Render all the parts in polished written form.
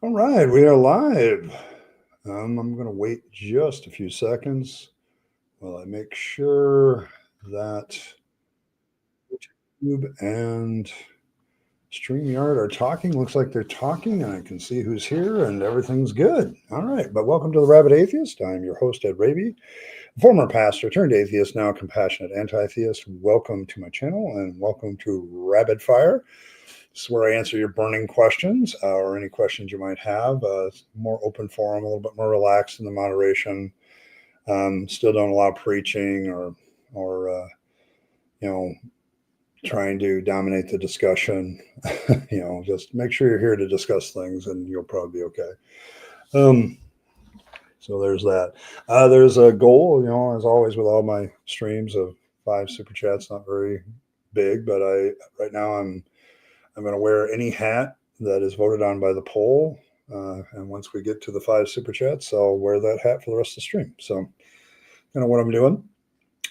All right, we are live. I'm going to wait just a few seconds while I make sure that YouTube and StreamYard are talking. Looks like they're talking, and I can see who's here, and everything's good. All right, but welcome to the Rabyd Atheist. I'm your host, Ed Rabyd, former pastor turned atheist, now compassionate anti-theist. Welcome to my channel, and welcome to Rabid Fire. This is where I answer your burning questions or any questions you might have. More open forum, a little bit more relaxed in the moderation. Still don't allow preaching or trying to dominate the discussion. Just make sure you're here to discuss things, and you'll probably be okay. So there's that. There's a goal, as always with all my streams, of 5 super chats. Not very big, but right now I'm going to wear any hat that is voted on by the poll. And once we get to the 5 super chats, I'll wear that hat for the rest of the stream. So, kind of what I'm doing.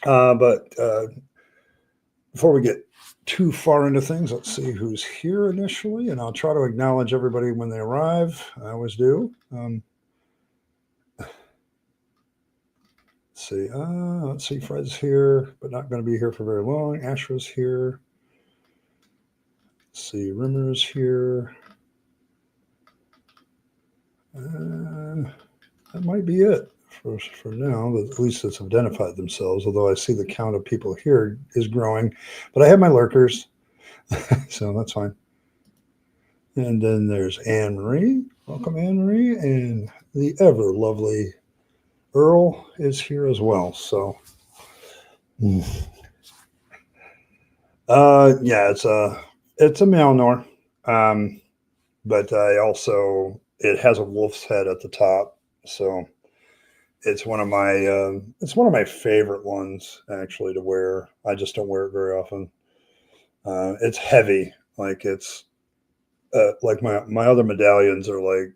But before we get too far into things, let's see who's here initially. And I'll try to acknowledge everybody when they arrive. I always do. Let's see. Fred's here, but not going to be here for very long. Ashra's here. Let's see, Rimmer's here. That might be it for now, but at least it's identified themselves, although I see the count of people here is growing. But I have my lurkers, so that's fine. And then there's Anne-Marie. Welcome, Anne-Marie. And the ever lovely Earl is here as well. So, yeah, it's a Malnor. But it has a wolf's head at the top. So it's one of my favorite ones actually to wear. I just don't wear it very often. It's heavy. Like it's like my other medallions are like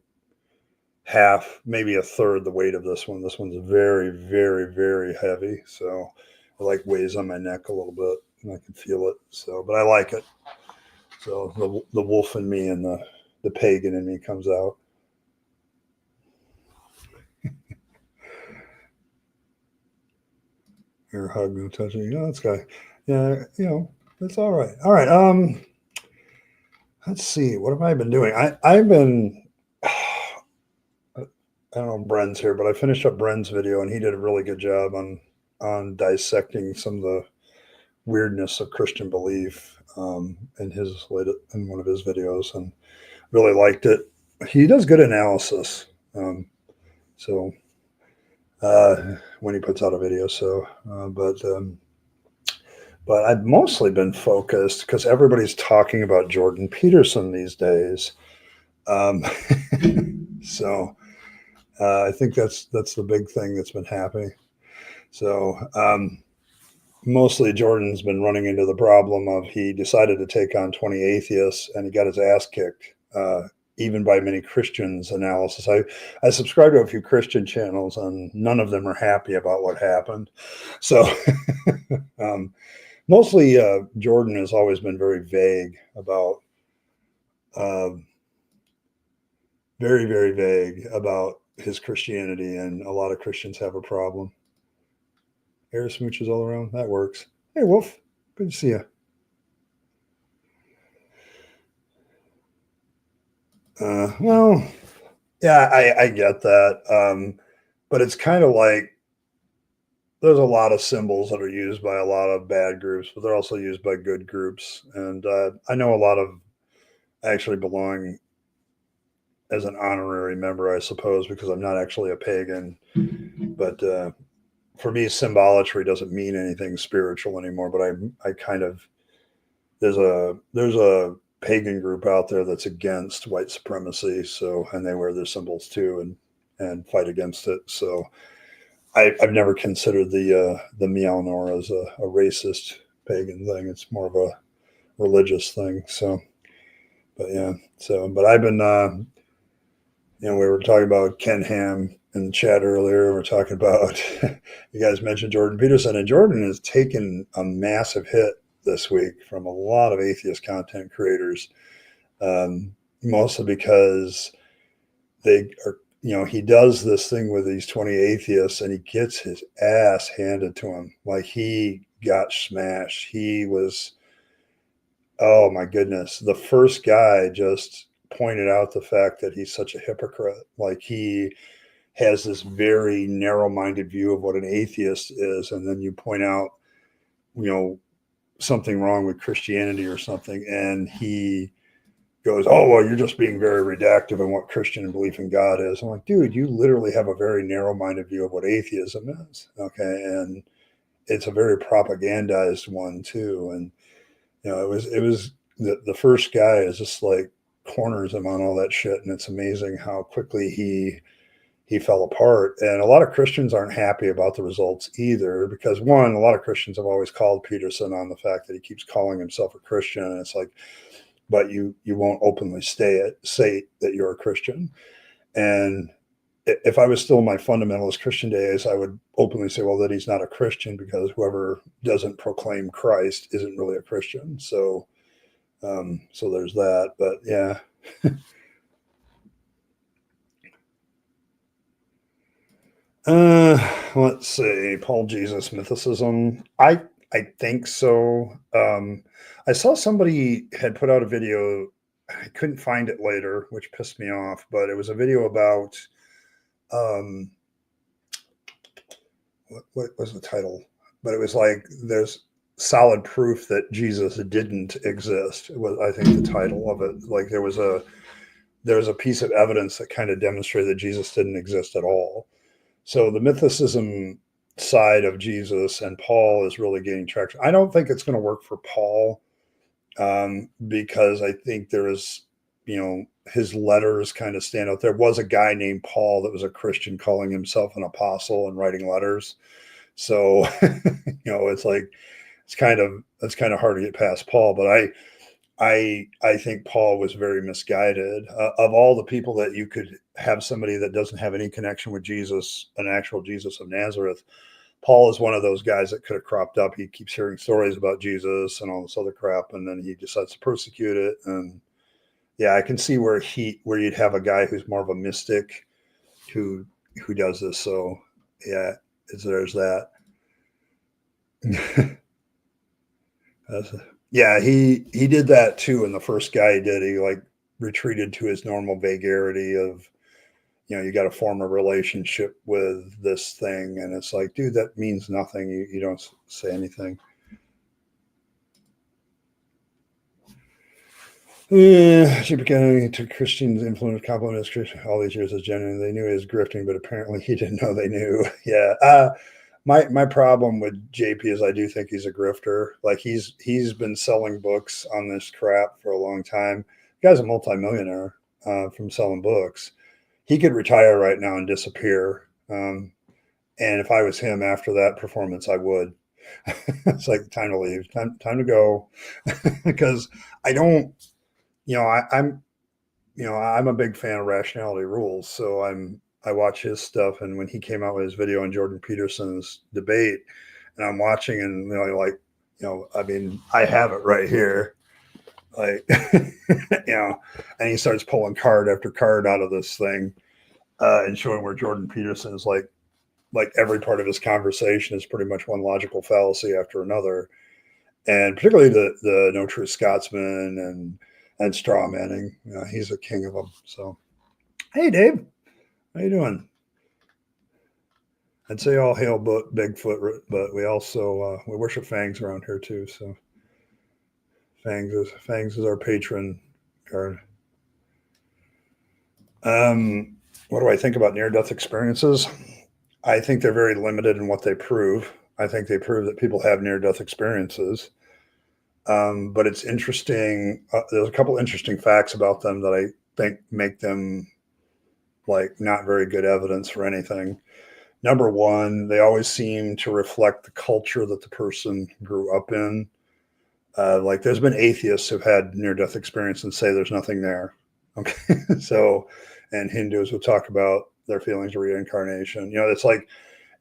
half, maybe a third the weight of this one. This one's very, very, very heavy. So it like weighs on my neck a little bit, and I can feel it. So, but I like it. So the wolf in me and the pagan in me comes out. Your hug, no touching. This guy. Yeah, that's all right. All right. Let's see. What have I been doing? I've been. I don't know if Bren's here, but I finished up Bren's video, and he did a really good job on dissecting some of the weirdness of Christian belief in one of his videos, and really liked it. He does good analysis. So when he puts out a video, but I've mostly been focused because everybody's talking about Jordan Peterson these days. So I think that's the big thing that's been happening. So mostly Jordan's been running into the problem of he decided to take on 20 atheists, and he got his ass kicked. Even by many Christians' analysis. I subscribe to a few Christian channels, and none of them are happy about what happened. So mostly Jordan has always been very vague about, very, very vague about his Christianity, and a lot of Christians have a problem. Air smooches all around. That works. Hey, Wolf. Good to see you. Well, yeah, I get that. But it's kind of like there's a lot of symbols that are used by a lot of bad groups, but they're also used by good groups. And I know a lot of actually belong as an honorary member, I suppose, because I'm not actually a pagan. But for me, symbolatry doesn't mean anything spiritual anymore. But I kind of there's a pagan group out there that's against white supremacy, and they wear their symbols too and fight against it. So I've never considered the Mjolnir as a racist pagan thing. It's more of a religious thing. So, but yeah. But I've been we were talking about Ken Ham in the chat earlier. We're talking about you guys mentioned Jordan Peterson, and Jordan has taken a massive hit this week from a lot of atheist content creators, mostly because they are, he does this thing with these 20 atheists and he gets his ass handed to him. Like he got smashed. He was, oh my goodness. The first guy just pointed out the fact that he's such a hypocrite. Like he has this very narrow-minded view of what an atheist is. And then you point out, something wrong with Christianity or something. And he goes, oh, well, you're just being very reductive in what Christian belief in God is. I'm like, dude, you literally have a very narrow-minded view of what atheism is. Okay. And it's a very propagandized one too. And, it was the first guy is just like corners him on all that shit. And it's amazing how quickly he fell apart. And a lot of Christians aren't happy about the results either, because one, a lot of Christians have always called Peterson on the fact that he keeps calling himself a Christian. And it's like, but you won't openly say that you're a Christian. And if I was still in my fundamentalist Christian days, I would openly say, well, that he's not a Christian, because whoever doesn't proclaim Christ isn't really a Christian. So, so there's that. But yeah. Let's see. Paul Jesus mythicism. I think so. I saw somebody had put out a video. I couldn't find it later, which pissed me off, but it was a video about what was the title? But it was like, there's solid proof that Jesus didn't exist. It was, I think, the title of it. Like there was a piece of evidence that kind of demonstrated that Jesus didn't exist at all. So the mythicism side of Jesus and Paul is really gaining traction. I don't think it's going to work for Paul, because I think there is, his letters kind of stand out. There was a guy named Paul that was a Christian calling himself an apostle and writing letters. So, it's like, it's kind of hard to get past Paul, but I think Paul was very misguided. Of all the people that you could have somebody that doesn't have any connection with Jesus, an actual Jesus of Nazareth, Paul is one of those guys that could have cropped up. He keeps hearing stories about Jesus and all this other crap, and then he decides to persecute it. And yeah, I can see where you'd have a guy who's more of a mystic who does this. So yeah, there's that. Yeah, he did that too. And the first guy he did, he like retreated to his normal vagarity of, you got to form a relationship with this thing. And it's like, dude, that means nothing. You don't say anything. Yeah, she began to Christians influence compliment as Christian all these years as genuine. They knew he was grifting, but apparently he didn't know they knew. Yeah. My problem with JP is I do think he's a grifter. Like he's been selling books on this crap for a long time. The guy's a multimillionaire from selling books. He could retire right now and disappear. And if I was him after that performance, I would. It's like time to leave, time to go, because I don't. I'm a big fan of Rationality Rules, so I watch his stuff. And when he came out with his video on Jordan Peterson's debate, and I'm watching, and I mean, I have it right here, like, and he starts pulling card after card out of this thing, and showing where Jordan Peterson is like every part of his conversation is pretty much one logical fallacy after another, and particularly the No True Scotsman and straw manning. He's a king of them. So, hey, Dave, how you doing? I'd say all hail Bigfoot, but we also we worship Fangs around here too. So, Fangs is our patron card. What do I think about near-death experiences? I think they're very limited in what they prove. I think they prove that people have near-death experiences. But it's interesting. There's a couple interesting facts about them that I think make them like not very good evidence for anything. Number one, they always seem to reflect the culture that the person grew up in. Like there's been atheists who've had near-death experience and say there's nothing there. Okay. So, and Hindus will talk about their feelings of reincarnation. It's like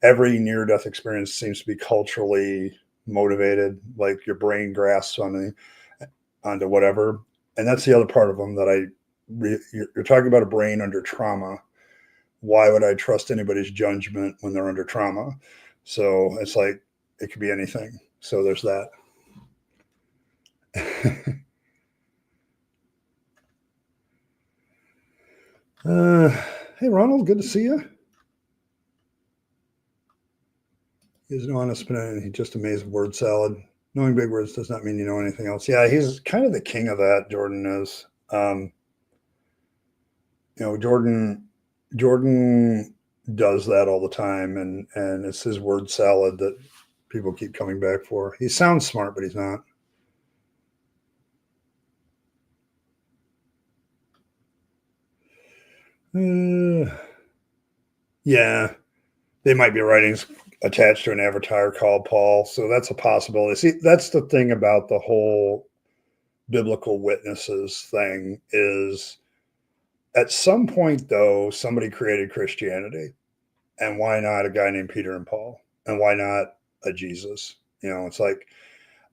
every near-death experience seems to be culturally motivated, like your brain grasps onto whatever. And that's the other part of them that you're talking about a brain under trauma. Why would I trust anybody's judgment when they're under trauma? So it's like, it could be anything. So there's that. Hey, Ronald, good to see you. He has no honest opinion. He's just amazed with word salad. Knowing big words does not mean you know anything else. Yeah, he's kind of the king of that. Jordan is. Jordan does that all the time, and it's his word salad that people keep coming back for. He sounds smart, but he's not. Yeah, they might be writings attached to an avatar called Paul, so that's a possibility. See, that's the thing about the whole biblical witnesses thing is, at some point, though, somebody created Christianity, and why not a guy named Peter and Paul, and why not a Jesus? It's like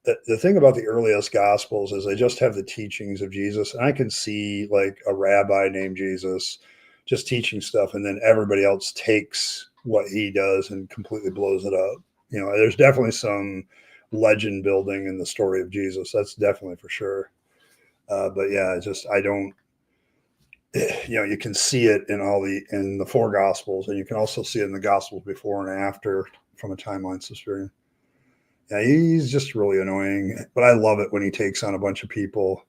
the thing about the earliest gospels is they just have the teachings of Jesus, and I can see like a rabbi named Jesus just teaching stuff, and then everybody else takes what he does and completely blows it up. There's definitely some legend building in the story of Jesus. That's definitely for sure. But yeah, I don't. You can see it in the four gospels, and you can also see it in the gospels before and after from a timeline perspective. Yeah, he's just really annoying, but I love it when he takes on a bunch of people.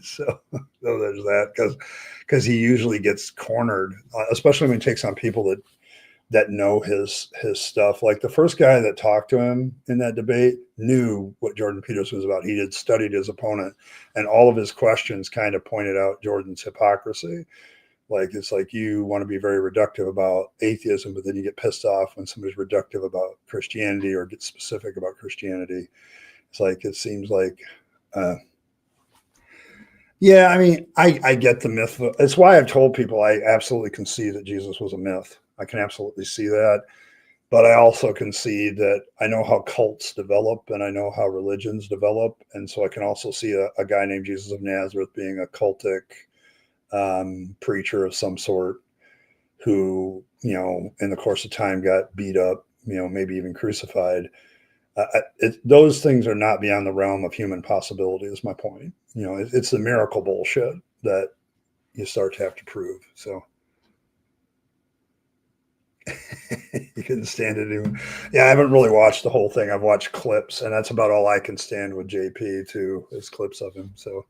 So there's that, because he usually gets cornered, especially when he takes on people that know his stuff. Like the first guy that talked to him in that debate knew what Jordan Peterson was about. He had studied his opponent, and all of his questions kind of pointed out Jordan's hypocrisy. Like, it's like you want to be very reductive about atheism, but then you get pissed off when somebody's reductive about Christianity or gets specific about Christianity. It's like, it seems like, yeah, I mean, I get the myth. It's why I've told people I absolutely concede that Jesus was a myth. I can absolutely see that. But I also concede that I know how cults develop and I know how religions develop. And so I can also see a guy named Jesus of Nazareth being a cultic preacher of some sort who, in the course of time got beat up, maybe even crucified. Those things are not beyond the realm of human possibility, is my point. It's the miracle bullshit that you start to have to prove. So you couldn't stand it even. Yeah, I haven't really watched the whole thing. I've watched clips, and that's about all I can stand with JP too, is clips of him. So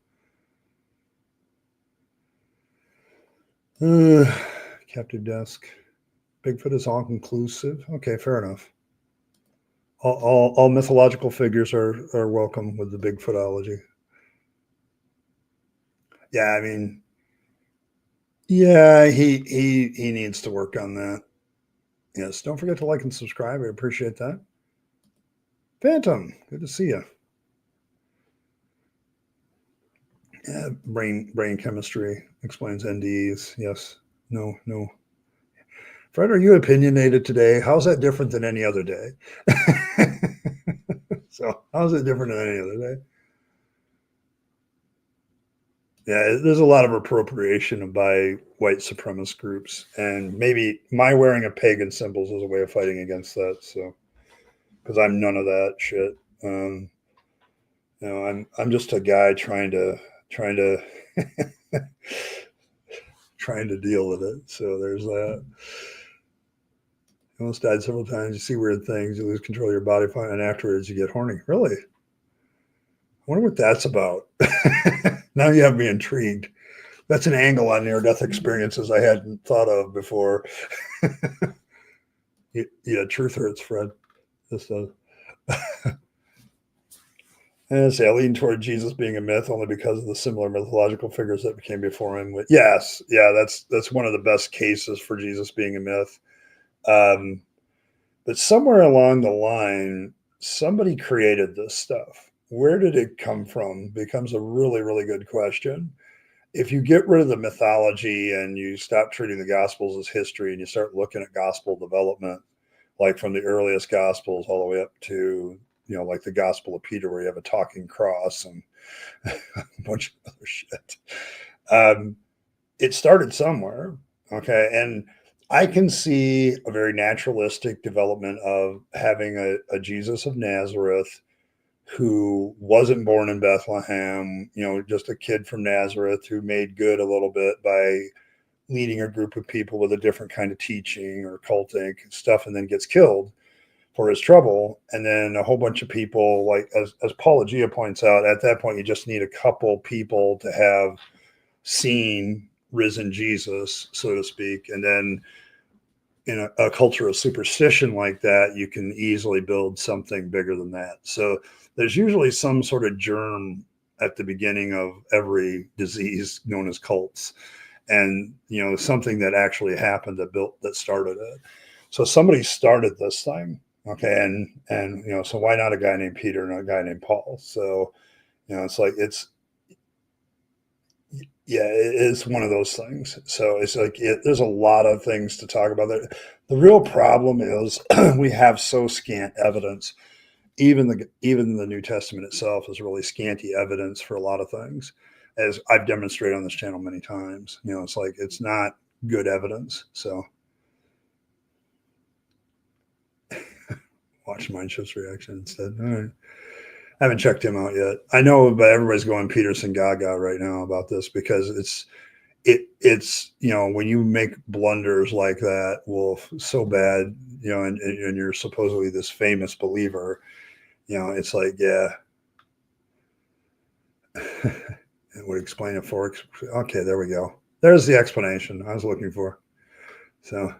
captive desk. Bigfoot is all conclusive. Okay, fair enough. All mythological figures are welcome with the Bigfootology. Yeah, I mean, yeah, he needs to work on that. Yes, don't forget to like and subscribe. I appreciate that. Phantom, good to see you. Yeah, brain chemistry explains NDEs. Yes, no. Fred, are you opinionated today? How's that different than any other day? So, how's it different than any other day? Yeah, there's a lot of appropriation by white supremacist groups, and maybe my wearing of pagan symbols is a way of fighting against that. So, because I'm none of that shit. I'm just a guy trying to trying to deal with it. So there's that. You almost died several times. You see weird things. You lose control of your body, and afterwards you get horny. Really? I wonder what that's about. Now you have me intrigued. That's an angle on near-death experiences I hadn't thought of before. Yeah, truth hurts, Fred. This does. And say I lean toward Jesus being a myth only because of the similar mythological figures that became before him. Yes, yeah, that's one of the best cases for Jesus being a myth. But somewhere along the line, somebody created this stuff. Where did it come from? Becomes a really, really good question. If you get rid of the mythology and you stop treating the gospels as history and you start looking at gospel development, like from the earliest gospels all the way up to, like the Gospel of Peter, where you have a talking cross and a bunch of other shit. It started somewhere, okay, and I can see a very naturalistic development of having a Jesus of Nazareth who wasn't born in Bethlehem, just a kid from Nazareth who made good a little bit by leading a group of people with a different kind of teaching or cultic stuff, and then gets killed for his trouble. And then a whole bunch of people, like as Apologia points out, at that point, you just need a couple people to have seen risen Jesus, so to speak. And then in a culture of superstition like that, you can easily build something bigger than that. So there's usually some sort of germ at the beginning of every disease known as cults, and something that actually happened that started it. So somebody started this thing, okay, and so why not a guy named Peter and a guy named Paul? So it's like it's one of those things. So it's like there's a lot of things to talk about. The real problem is we have so scant evidence. Even the New Testament itself is really scanty evidence for a lot of things, as I've demonstrated on this channel many times. It's like it's not good evidence. So watch Mindshift's reaction instead. All right. I haven't checked him out yet. I know, but everybody's going Peterson Gaga right now about this because it's when you make blunders like that, Wolf, so bad, and you're supposedly this famous believer, it's like, yeah, it would explain it for. Okay, there we go. There's the explanation I was looking for. So,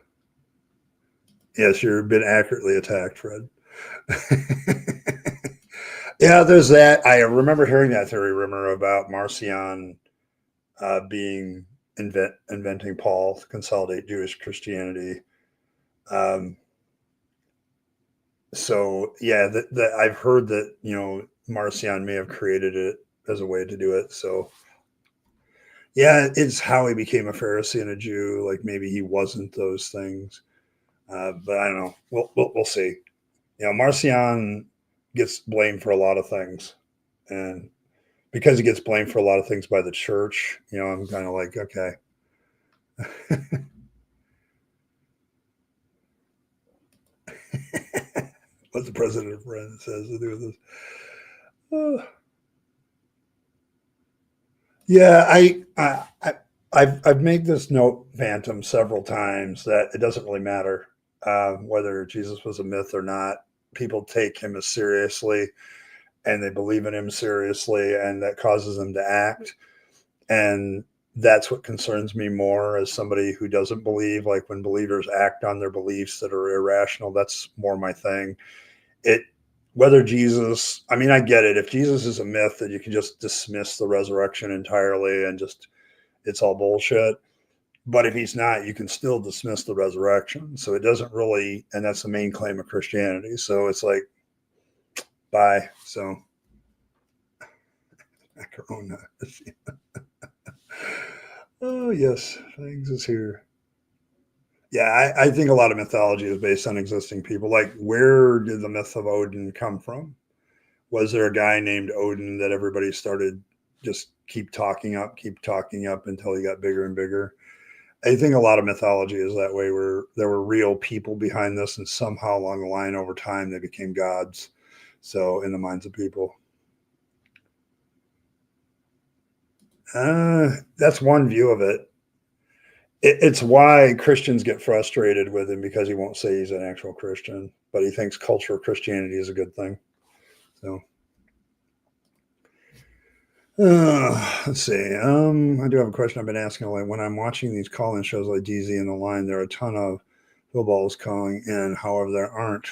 yes, you've been accurately attacked, Fred. Yeah, there's that. I remember hearing that theory rumor about Marcion being inventing Paul to consolidate Jewish Christianity. So yeah, I've heard that Marcion may have created it as a way to do it. So yeah, it's how he became a Pharisee and a Jew. Like maybe he wasn't those things, but I don't know. We'll see. Marcion gets blamed for a lot of things, and because he gets blamed for a lot of things by the church, I'm kind of like, okay. What the president of France says to do with this. Yeah, I've made this note, Phantom, several times that it doesn't really matter whether Jesus was a myth or not. People take him as seriously, and they believe in him seriously, and that causes them to act. And that's what concerns me more as somebody who doesn't believe. Like when believers act on their beliefs that are irrational, that's more my thing. Whether Jesus, I mean, I get it. If Jesus is a myth, that you can just dismiss the resurrection entirely and just, it's all bullshit. But if he's not, you can still dismiss the resurrection. So it doesn't really, and that's the main claim of Christianity. So it's like, bye. So, Corona. Oh, yes. Things is here. Yeah, I think a lot of mythology is based on existing people. Like, where did the myth of Odin come from? Was there a guy named Odin that everybody started just keep talking up until he got bigger and bigger? I think a lot of mythology is that way, where there were real people behind this, and somehow along the line over time they became gods. So in the minds of people. That's one view of it. It's why Christians get frustrated with him, because he won't say he's an actual Christian, but he thinks cultural Christianity is a good thing. So let's see. I do have a question I've been asking. Like when I'm watching these call-in shows like DZ and the Line, there are a ton of footballs calling in. However, there aren't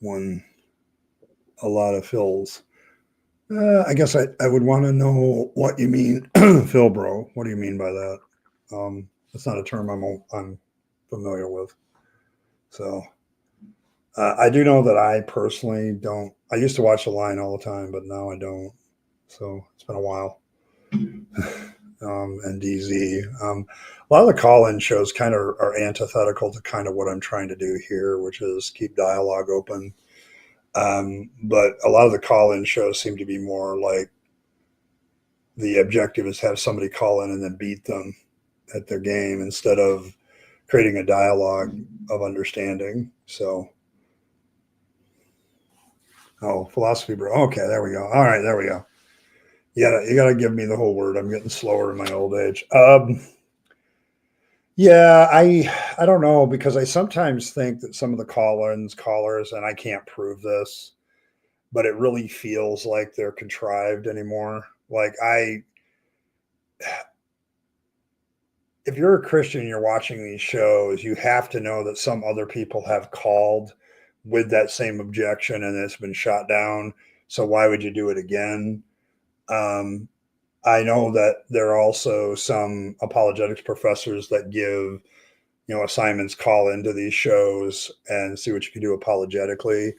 a lot of fills. I guess I would want to know what you mean, Phil, bro. What do you mean by that? That's not a term I'm familiar with. So I do know that I personally don't. I used to watch the Line all the time, but now I don't. So it's been a while. And DZ. A lot of the call-in shows kind of are antithetical to kind of what I'm trying to do here, which is keep dialogue open. But a lot of the call-in shows seem to be more like the objective is have somebody call in and then beat them at their game instead of creating a dialogue of understanding. So, philosophy, bro. Okay, there we go. All right, there we go. You gotta give me the whole word. I'm getting slower in my old age. Yeah, I don't know because I sometimes think that some of the callers, and I can't prove this, but it really feels like they're contrived anymore. Like if you're a Christian and you're watching these shows, you have to know that some other people have called with that same objection and it's been shot down. So why would you do it again? Um, I know that there are also some apologetics professors that give assignments, call into these shows and see what you can do apologetically.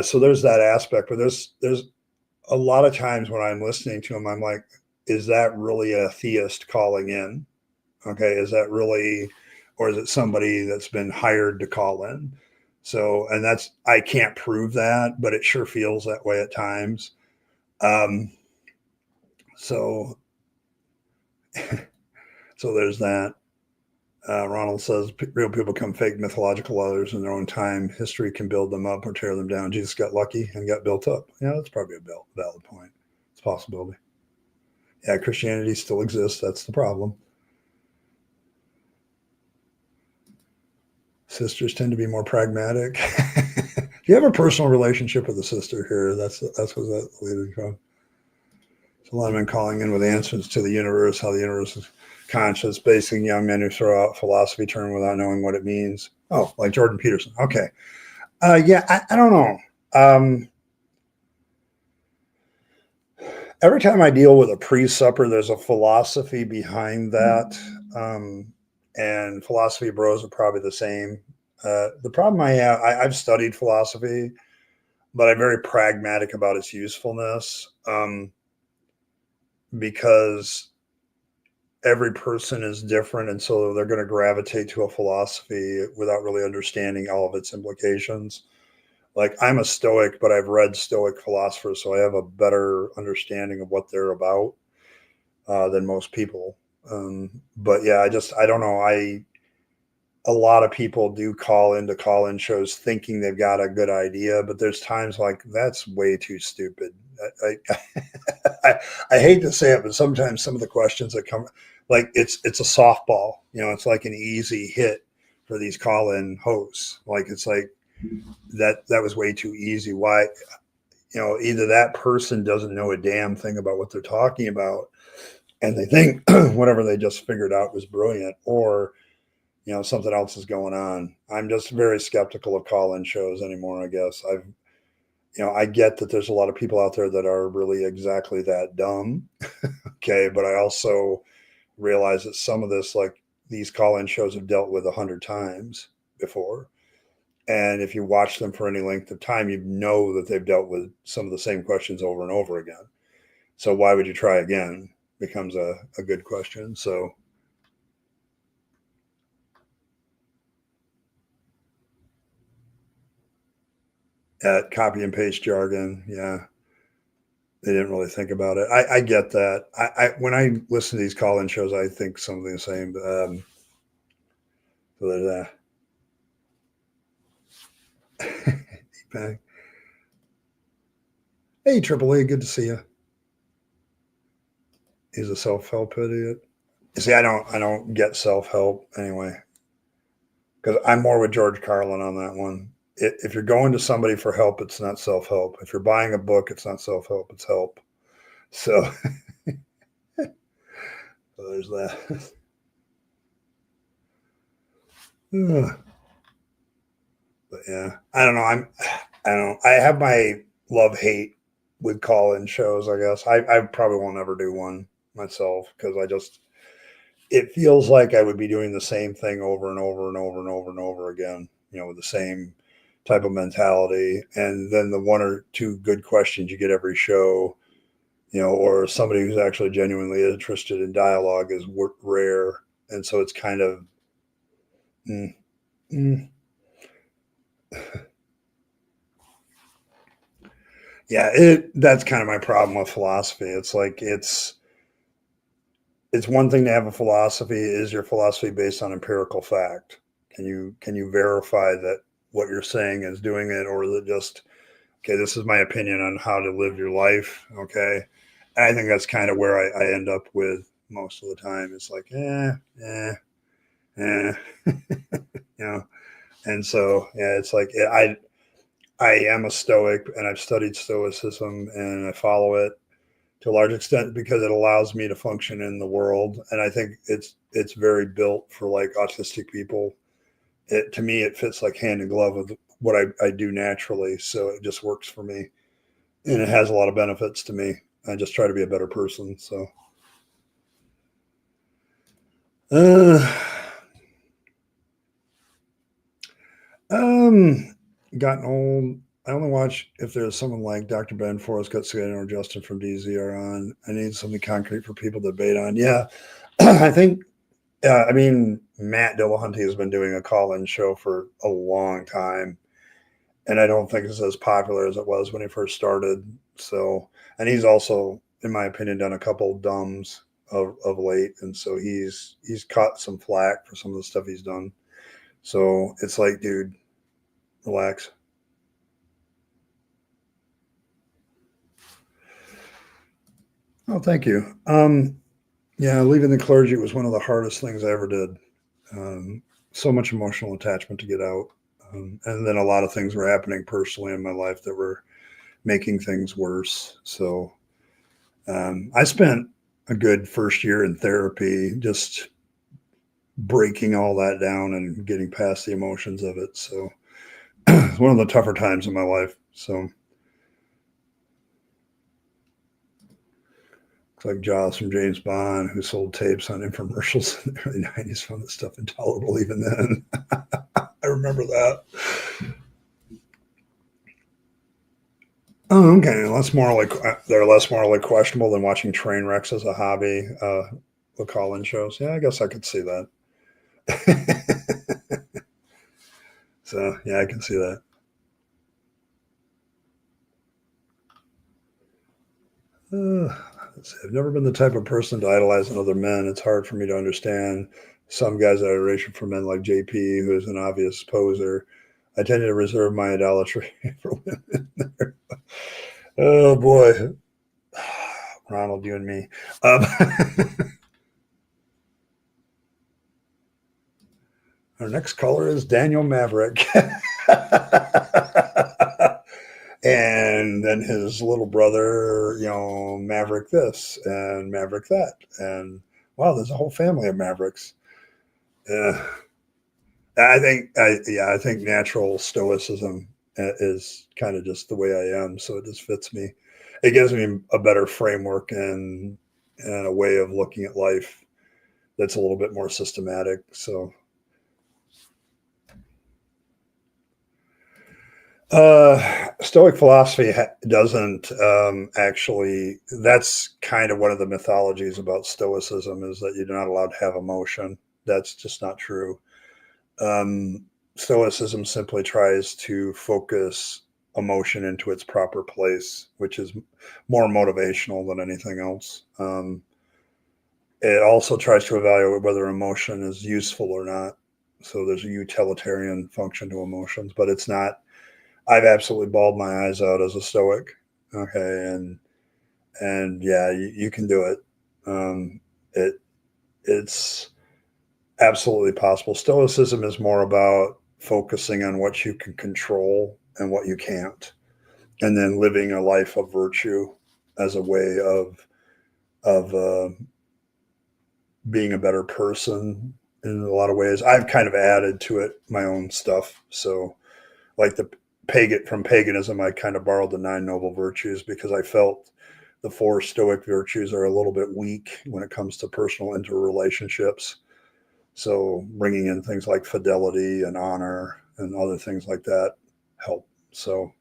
So there's that aspect, but there's a lot of times when I'm listening to them, I'm like, is that really a theist calling in? Okay, is that really, or is it somebody that's been hired to call in? So, and I can't prove that, but it sure feels that way at times. Um, so, so there's that. Ronald says real people become fake mythological others in their own time. History can build them up or tear them down. Jesus got lucky and got built up. Yeah, that's probably a valid point. It's a possibility. Yeah, Christianity still exists. That's the problem. Sisters tend to be more pragmatic. Do you have a personal relationship with a sister here? That's what that's leading from. So a lot of men calling in with answers to the universe, how the universe is conscious, basing young men who throw out philosophy term without knowing what it means. Oh, like Jordan Peterson. Okay. Yeah, I don't know. Every time I deal with a pre-supper, there's a philosophy behind that. And philosophy bros are probably the same. The problem I have, I've studied philosophy, but I'm very pragmatic about its usefulness because every person is different. And so they're going to gravitate to a philosophy without really understanding all of its implications. Like I'm a Stoic, but I've read Stoic philosophers, so I have a better understanding of what they're about than most people. But yeah, I don't know. A lot of people do call in shows thinking they've got a good idea, but there's times like that's way too stupid. I, I hate to say it, but sometimes some of the questions that come, like it's a softball. It's like an easy hit for these call in hosts. Like it's like that was way too easy. Why? Either that person doesn't know a damn thing about what they're talking about, and they think whatever they just figured out was brilliant, or something else is going on. I'm just very skeptical of call-in shows anymore. I guess I get that there's a lot of people out there that are really exactly that dumb. Okay, but I also realize that some of this, like these call-in shows, have dealt with 100 times before. And if you watch them for any length of time, you know that they've dealt with some of the same questions over and over again. So why would you try again? Becomes a good question. So at copy and paste jargon, yeah, they didn't really think about it. I get that. I when I listen to these call-in shows, I think some of the same. So there's that. Hey, Triple A, good to see you. He's a self-help idiot. You see, I don't get self-help anyway because I'm more with George Carlin on that one. If you're going to somebody for help, it's not self-help. If you're buying a book, it's not self-help. It's help. So, so there's that. But yeah, I don't know. I don't know. I have my love hate with call in shows, I guess. I probably won't ever do one myself because it feels like I would be doing the same thing over and over and over and over and over again, with the same type of mentality. And then the one or two good questions you get every show, or somebody who's actually genuinely interested in dialogue is rare. And so it's kind of, mm, mm. Yeah, that's kind of my problem with philosophy. It's like it's one thing to have a philosophy. Is your philosophy based on empirical fact? Can you verify that what you're saying is doing it, or is it just okay? This is my opinion on how to live your life. Okay, I think that's kind of where I end up with most of the time. It's like, you know. And so, yeah, it's like I am a Stoic, and I've studied Stoicism, and I follow it to a large extent because it allows me to function in the world, and I think it's very built for like autistic people. It to me it fits like hand in glove with what I do naturally, so it just works for me, and it has a lot of benefits to me. I just try to be a better person. So, uh, um, gotten old. I only watch if there's someone like Dr. Ben, Forrest Gutsky, or Justin from DZ are on. I need something concrete for people to debate on. Yeah, I think I mean, Matt Dillahunty has been doing a call-in show for a long time, and I don't think it's as popular as it was when he first started. So, and he's also, in my opinion, done a couple of dumbs of late, and so he's caught some flack for some of the stuff he's done. So it's like, dude, relax. Oh, thank you. Yeah, leaving the clergy was one of the hardest things I ever did. So much emotional attachment to get out. And then a lot of things were happening personally in my life that were making things worse. So I spent a good first year in therapy, just breaking all that down and getting past the emotions of it. So it's one of the tougher times in my life. So it's like Jaws from James Bond, who sold tapes on infomercials in the early 90s, found this stuff intolerable even then. I remember that. Oh, okay. Less morally, they're less morally questionable than watching train wrecks as a hobby. The call-in shows. Yeah, I guess I could see that. So yeah, I can see that. Let's see. I've never been the type of person to idolize another men. It's hard for me to understand some guys' adoration for men like JP, who is an obvious poser. I tend to reserve my idolatry for women. Oh boy, Ronald, you and me. Our next caller is Daniel Maverick. And then his little brother, Maverick this and Maverick that. And wow, there's a whole family of Mavericks. Yeah. I think natural stoicism is kind of just the way I am. So it just fits me. It gives me a better framework and a way of looking at life that's a little bit more systematic. So Stoic philosophy doesn't actually. That's kind of one of the mythologies about Stoicism is that you're not allowed to have emotion. That's just not true. Um, Stoicism simply tries to focus emotion into its proper place, which is more motivational than anything else. It also tries to evaluate whether emotion is useful or not. So there's a utilitarian function to emotions, but it's not. I've absolutely bawled my eyes out as a Stoic. Okay, and yeah, you can do it. It it's absolutely possible. Stoicism is more about focusing on what you can control and what you can't, and then living a life of virtue as a way of being a better person in a lot of ways. I've kind of added to it my own stuff. So, like the paganism, I kind of borrowed the nine noble virtues because I felt the four Stoic virtues are a little bit weak when it comes to personal interrelationships. So bringing in things like fidelity and honor and other things like that help. So,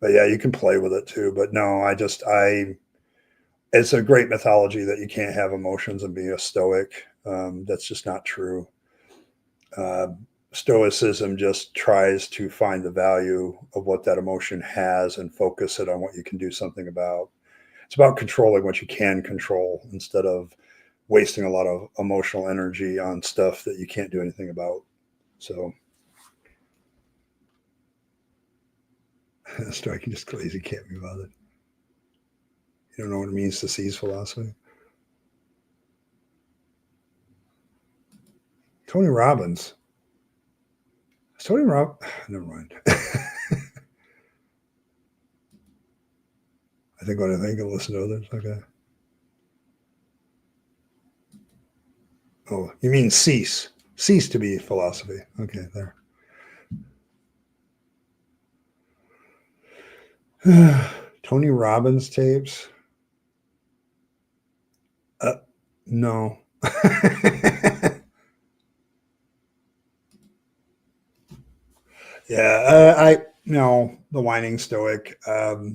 but yeah, you can play with it too. But no, it's a great mythology that you can't have emotions and be a Stoic. That's just not true. Uh, Stoicism just tries to find the value of what that emotion has and focus it on what you can do something about. It's about controlling what you can control instead of wasting a lot of emotional energy on stuff that you can't do anything about. So, Stoic can just lazy can't be bothered. You don't know what it means to seize philosophy. Tony Robbins. Tony Rob. Never mind. I think what I think and listen to others. Okay. Oh, you mean cease? Cease to be philosophy. Okay, there. Tony Robbins tapes. No. Yeah, I no the whining stoic. The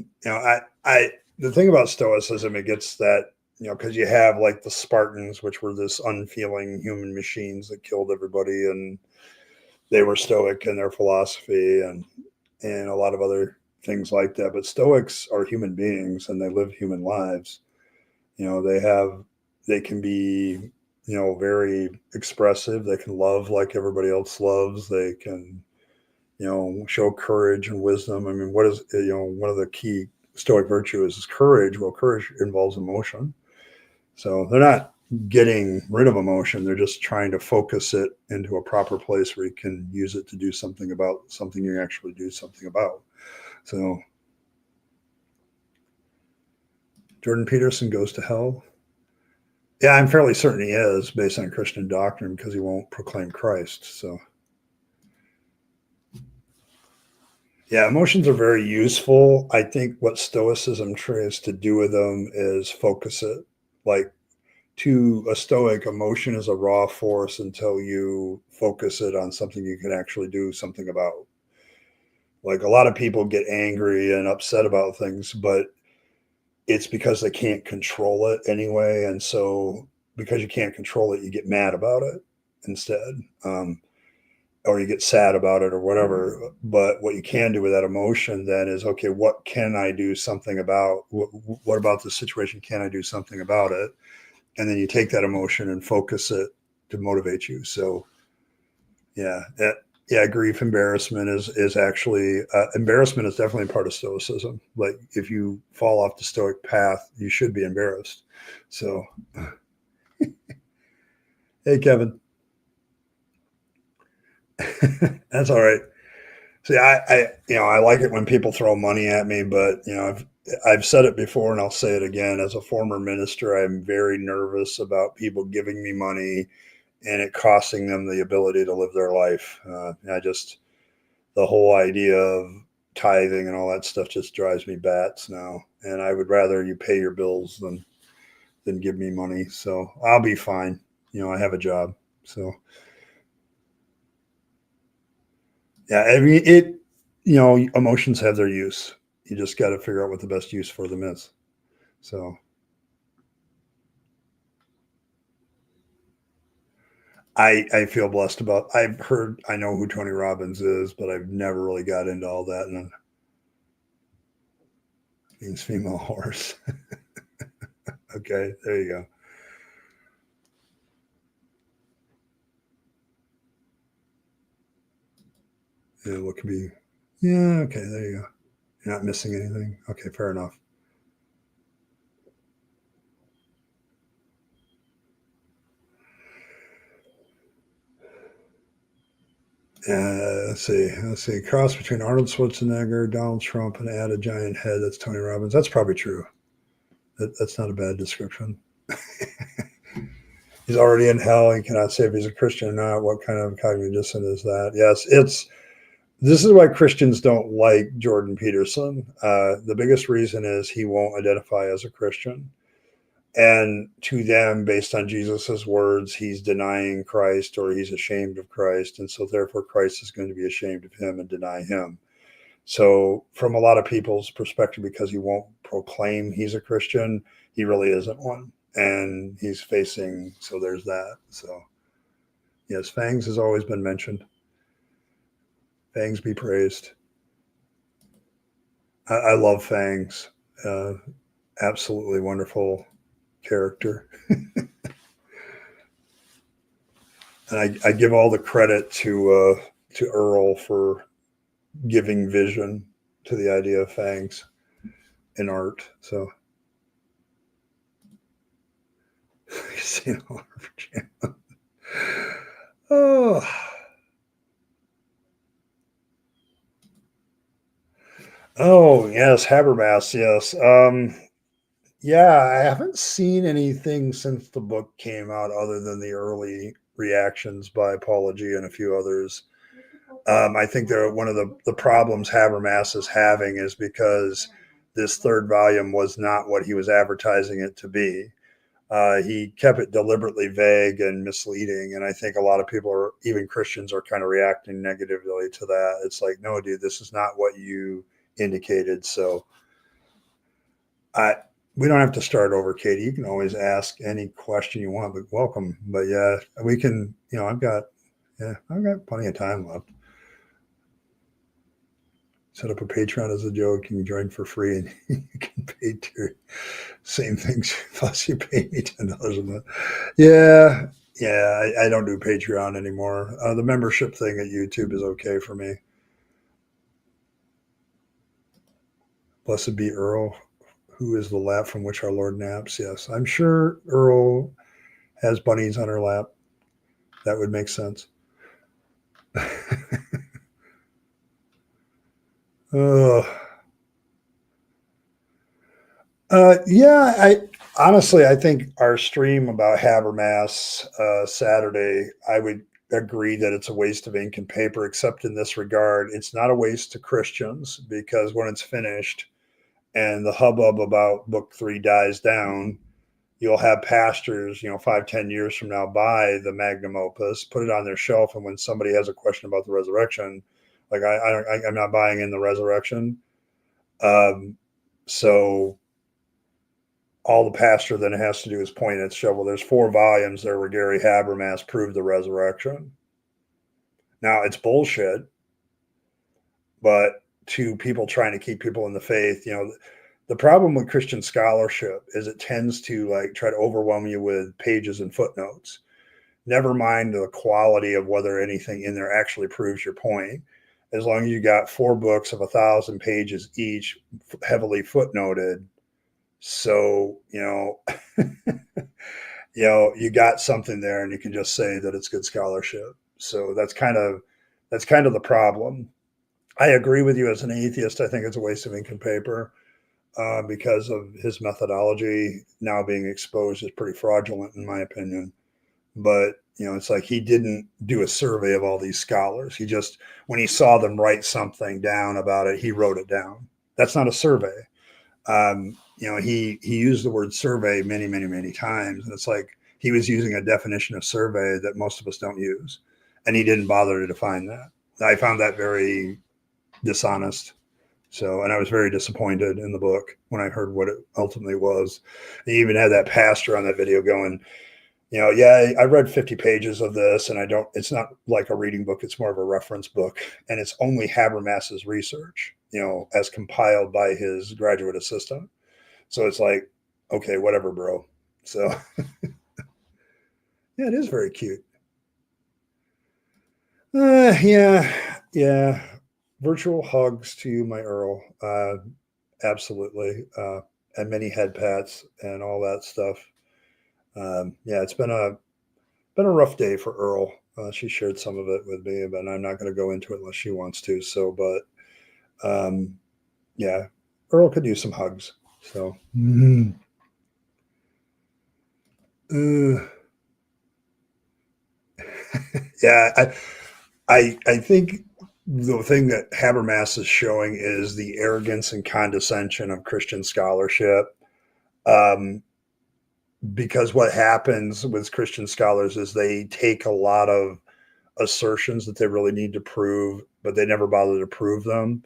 thing about stoicism, it gets that because you have like the Spartans, which were this unfeeling human machines that killed everybody, and they were stoic in their philosophy, and a lot of other things like that. But Stoics are human beings, and they live human lives. They can be very expressive. They can love like everybody else loves. They can show courage and wisdom. I mean, what is, one of the key Stoic virtues is courage. Well, courage involves emotion. So they're not getting rid of emotion. They're just trying to focus it into a proper place where you can use it to do something about something you actually do something about. So Jordan Peterson goes to hell. Yeah, I'm fairly certain he is based on Christian doctrine because he won't proclaim Christ. So yeah, emotions are very useful. I think what Stoicism tries to do with them is focus it. Like to a Stoic, emotion is a raw force until you focus it on something you can actually do something about. Like a lot of people get angry and upset about things, but it's because they can't control it anyway. And so because you can't control it, you get mad about it instead. Or you get sad about it or whatever. But what you can do with that emotion then is, okay, what can I do something about? What about the situation? Can I do something about it? And then you take that emotion and focus it to motivate you. So, yeah, grief, embarrassment is actually embarrassment is definitely part of Stoicism. Like if you fall off the Stoic path, you should be embarrassed. So, hey, Kevin, that's all right. See, I like it when people throw money at me, but I've said it before and I'll say it again. As a former minister, I'm very nervous about people giving me money and it costing them the ability to live their life. The whole idea of tithing and all that stuff just drives me bats now. And I would rather you pay your bills than give me money. So I'll be fine. I have a job. So yeah, I mean emotions have their use. You just got to figure out what the best use for them is. So I feel blessed about. I know who Tony Robbins is, but I've never really got into all that. And it means female horse. Okay, there you go. Yeah, what could be? Yeah, okay, there you go. You're not missing anything. Okay, fair enough. Let's see. Cross between Arnold Schwarzenegger, Donald Trump, and add a giant head. That's Tony Robbins. That's probably true. That's not a bad description. He's already in hell. He cannot say if he's a Christian or not. What kind of cognitive dissonance is that? Yes, this is why Christians don't like Jordan Peterson. The biggest reason is he won't identify as a Christian. And to them, based on Jesus's words, he's denying Christ or he's ashamed of Christ. And so therefore Christ is going to be ashamed of him and deny him. So from a lot of people's perspective, because he won't proclaim he's a Christian, he really isn't one. And he's facing, so there's that. So yes, Fangs has always been mentioned. Fangs be praised. I love Fangs. Absolutely wonderful character. And I give all the credit to Earl for giving vision to the idea of fangs in art. So, oh. Oh yes, Habermas. Yes. Yeah, I haven't seen anything since the book came out, other than the early reactions by Paula G and a few others. I think one of the problems Habermas is having is because this third volume was not what he was advertising it to be. He kept it deliberately vague and misleading, and I think a lot of people, are even Christians, are kind of reacting negatively to that. It's like, no, dude, this is not what you indicated. So, we don't have to start over, Katie. You can always ask any question you want, but welcome. But yeah, we can. I've got plenty of time left. Set up a Patreon as a joke. You can join for free, and you can pay to same things. Plus, you pay me $10 a month. Yeah, I don't do Patreon anymore. The membership thing at YouTube is okay for me. Blessed be Earl, who is the lap from which our Lord naps. Yes, I'm sure Earl has bunnies on her lap. That would make sense. Yeah, I think our stream about Habermas Saturday, I would agree that it's a waste of ink and paper, except in this regard. It's not a waste to Christians, because when it's finished and the hubbub about book 3 dies down, you'll have pastors, 5-10 years from now, buy the magnum opus, put it on their shelf, and when somebody has a question about the resurrection, like I'm not buying in the resurrection. So all the pastor then has to do is point at show, well, there's 4 volumes there where Gary Habermas proved the resurrection. Now, it's bullshit, but to people trying to keep people in the faith, the problem with Christian scholarship is it tends to try to overwhelm you with pages and footnotes. Never mind the quality of whether anything in there actually proves your point. As long as you got 4 books of 1,000 pages each, heavily footnoted, so you got something there, and you can just say that it's good scholarship. So that's kind of the problem. I agree with you as an atheist. I think it's a waste of ink and paper, because of his methodology now being exposed is pretty fraudulent, in my opinion. But it's like he didn't do a survey of all these scholars. He just, when he saw them write something down about it, he wrote it down. That's not a survey. He used the word survey many, many, many times, and it's like he was using a definition of survey that most of us don't use, and he didn't bother to define that. I found that very dishonest. So, and I was very disappointed in the book when I heard what it ultimately was. He even had that pastor on that video going, yeah, I read 50 pages of this, and it's not like a reading book. It's more of a reference book. And it's only Habermas's research, as compiled by his graduate assistant. So it's like, okay, whatever, bro. So yeah, it is very cute. Yeah. Virtual hugs to you, my Earl. Absolutely. And many head pats and all that stuff. Yeah, it's been a rough day for Earl. She shared some of it with me, but I'm not going to go into it unless she wants to. So, but yeah, Earl could use some hugs. So, yeah, I think the thing that Habermas is showing is the arrogance and condescension of Christian scholarship. Because what happens with Christian scholars is they take a lot of assertions that they really need to prove, but they never bother to prove them.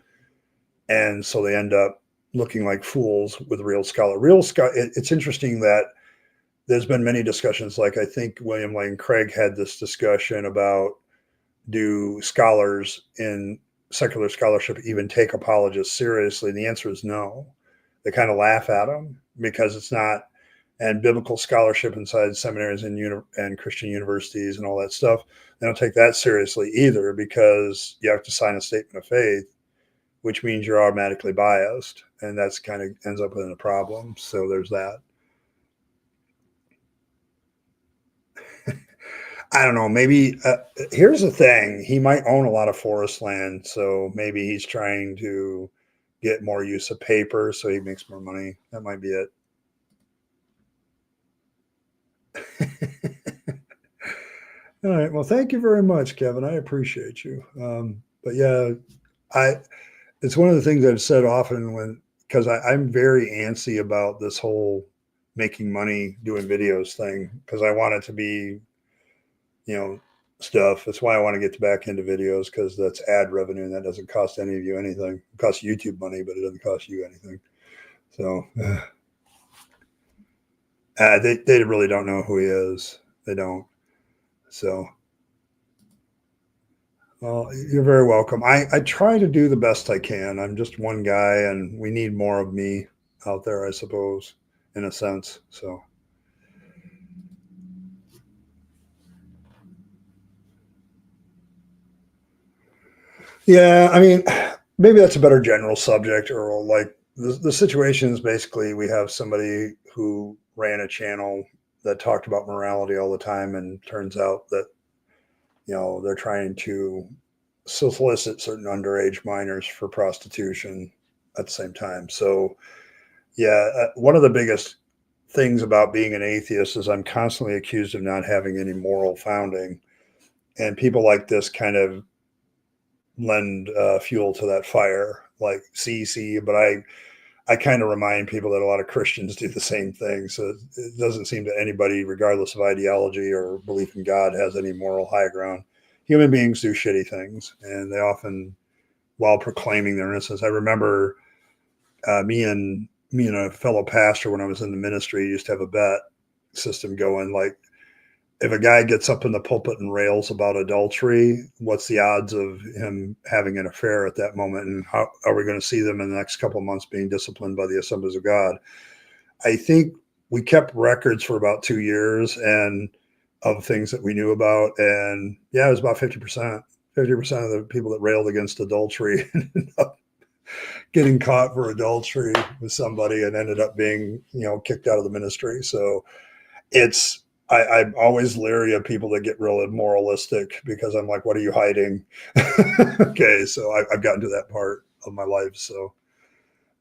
And so they end up looking like fools with real scholar. It's interesting that there's been many discussions. Like I think William Lane Craig had this discussion about, do scholars in secular scholarship even take apologists seriously? And the answer is no. They kind of laugh at them because it's not, and biblical scholarship inside seminaries and Christian universities and all that stuff, they don't take that seriously either, because you have to sign a statement of faith, which means you're automatically biased, and that's kind of ends up in a problem. So there's that. I don't know. Maybe here's the thing: he might own a lot of forest land, so maybe he's trying to get more use of paper, so he makes more money. That might be it. All right. Well, thank you very much, Kevin. I appreciate you. But yeah, I it's one of the things I've said often when, because I'm very antsy about this whole making money doing videos thing, because I want it to be, stuff. That's why I want to get back into videos, because that's ad revenue and that doesn't cost any of you anything. It costs YouTube money, but it doesn't cost you anything. So they really don't know who he is. They don't. So, well, you're very welcome. I try to do the best I can. I'm just one guy, and we need more of me out there, I suppose, in a sense. So, yeah, I mean, maybe that's a better general subject, or like the situation is basically we have somebody who ran a channel that talked about morality all the time, and turns out that they're trying to solicit certain underage minors for prostitution at the same time. So yeah, one of the biggest things about being an atheist is I'm constantly accused of not having any moral founding, and people like this kind of lend fuel to that fire. Like, see, but I kind of remind people that a lot of Christians do the same thing. So it doesn't seem that anybody, regardless of ideology or belief in God, has any moral high ground. Human beings do shitty things, and they often, while proclaiming their innocence. I remember me and a fellow pastor, when I was in the ministry, used to have a bet system going. Like, if a guy gets up in the pulpit and rails about adultery, what's the odds of him having an affair at that moment? And how are we going to see them in the next couple of months being disciplined by the Assemblies of God? I think we kept records for about 2 years and of things that we knew about. And yeah, it was about 50%. 50% of the people that railed against adultery ended up getting caught for adultery with somebody and ended up being, kicked out of the ministry. So I'm always leery of people that get real moralistic, because I'm like, what are you hiding? Okay, so I've gotten to that part of my life. So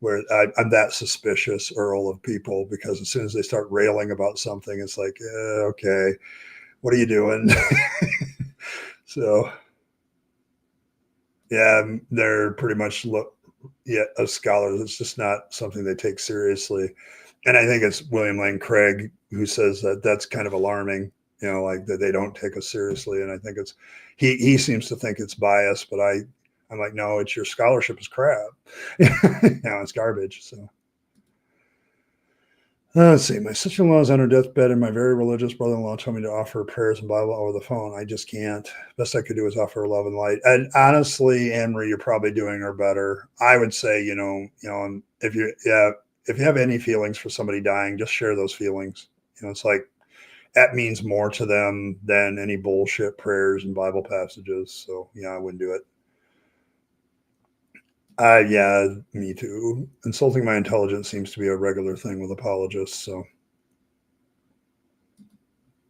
where I'm that suspicious, Earl, of people, because as soon as they start railing about something, it's like, okay, what are you doing? So yeah, they're pretty much as scholars, it's just not something they take seriously. And I think it's William Lane Craig who says that that's kind of alarming, like that they don't take us seriously. And I think he seems to think it's biased, but I'm like, no, it's your scholarship is crap. It's garbage. So let's see. My sister-in-law is on her deathbed, and my very religious brother-in-law told me to offer prayers and Bible over the phone. I just can't. Best I could do is offer her love and light. And honestly, Anne-Marie, you're probably doing her better. I would say, if you have any feelings for somebody dying, just share those feelings. It's like that means more to them than any bullshit prayers and Bible passages. So yeah, I wouldn't do it. Yeah, me too. Insulting my intelligence seems to be a regular thing with apologists. So,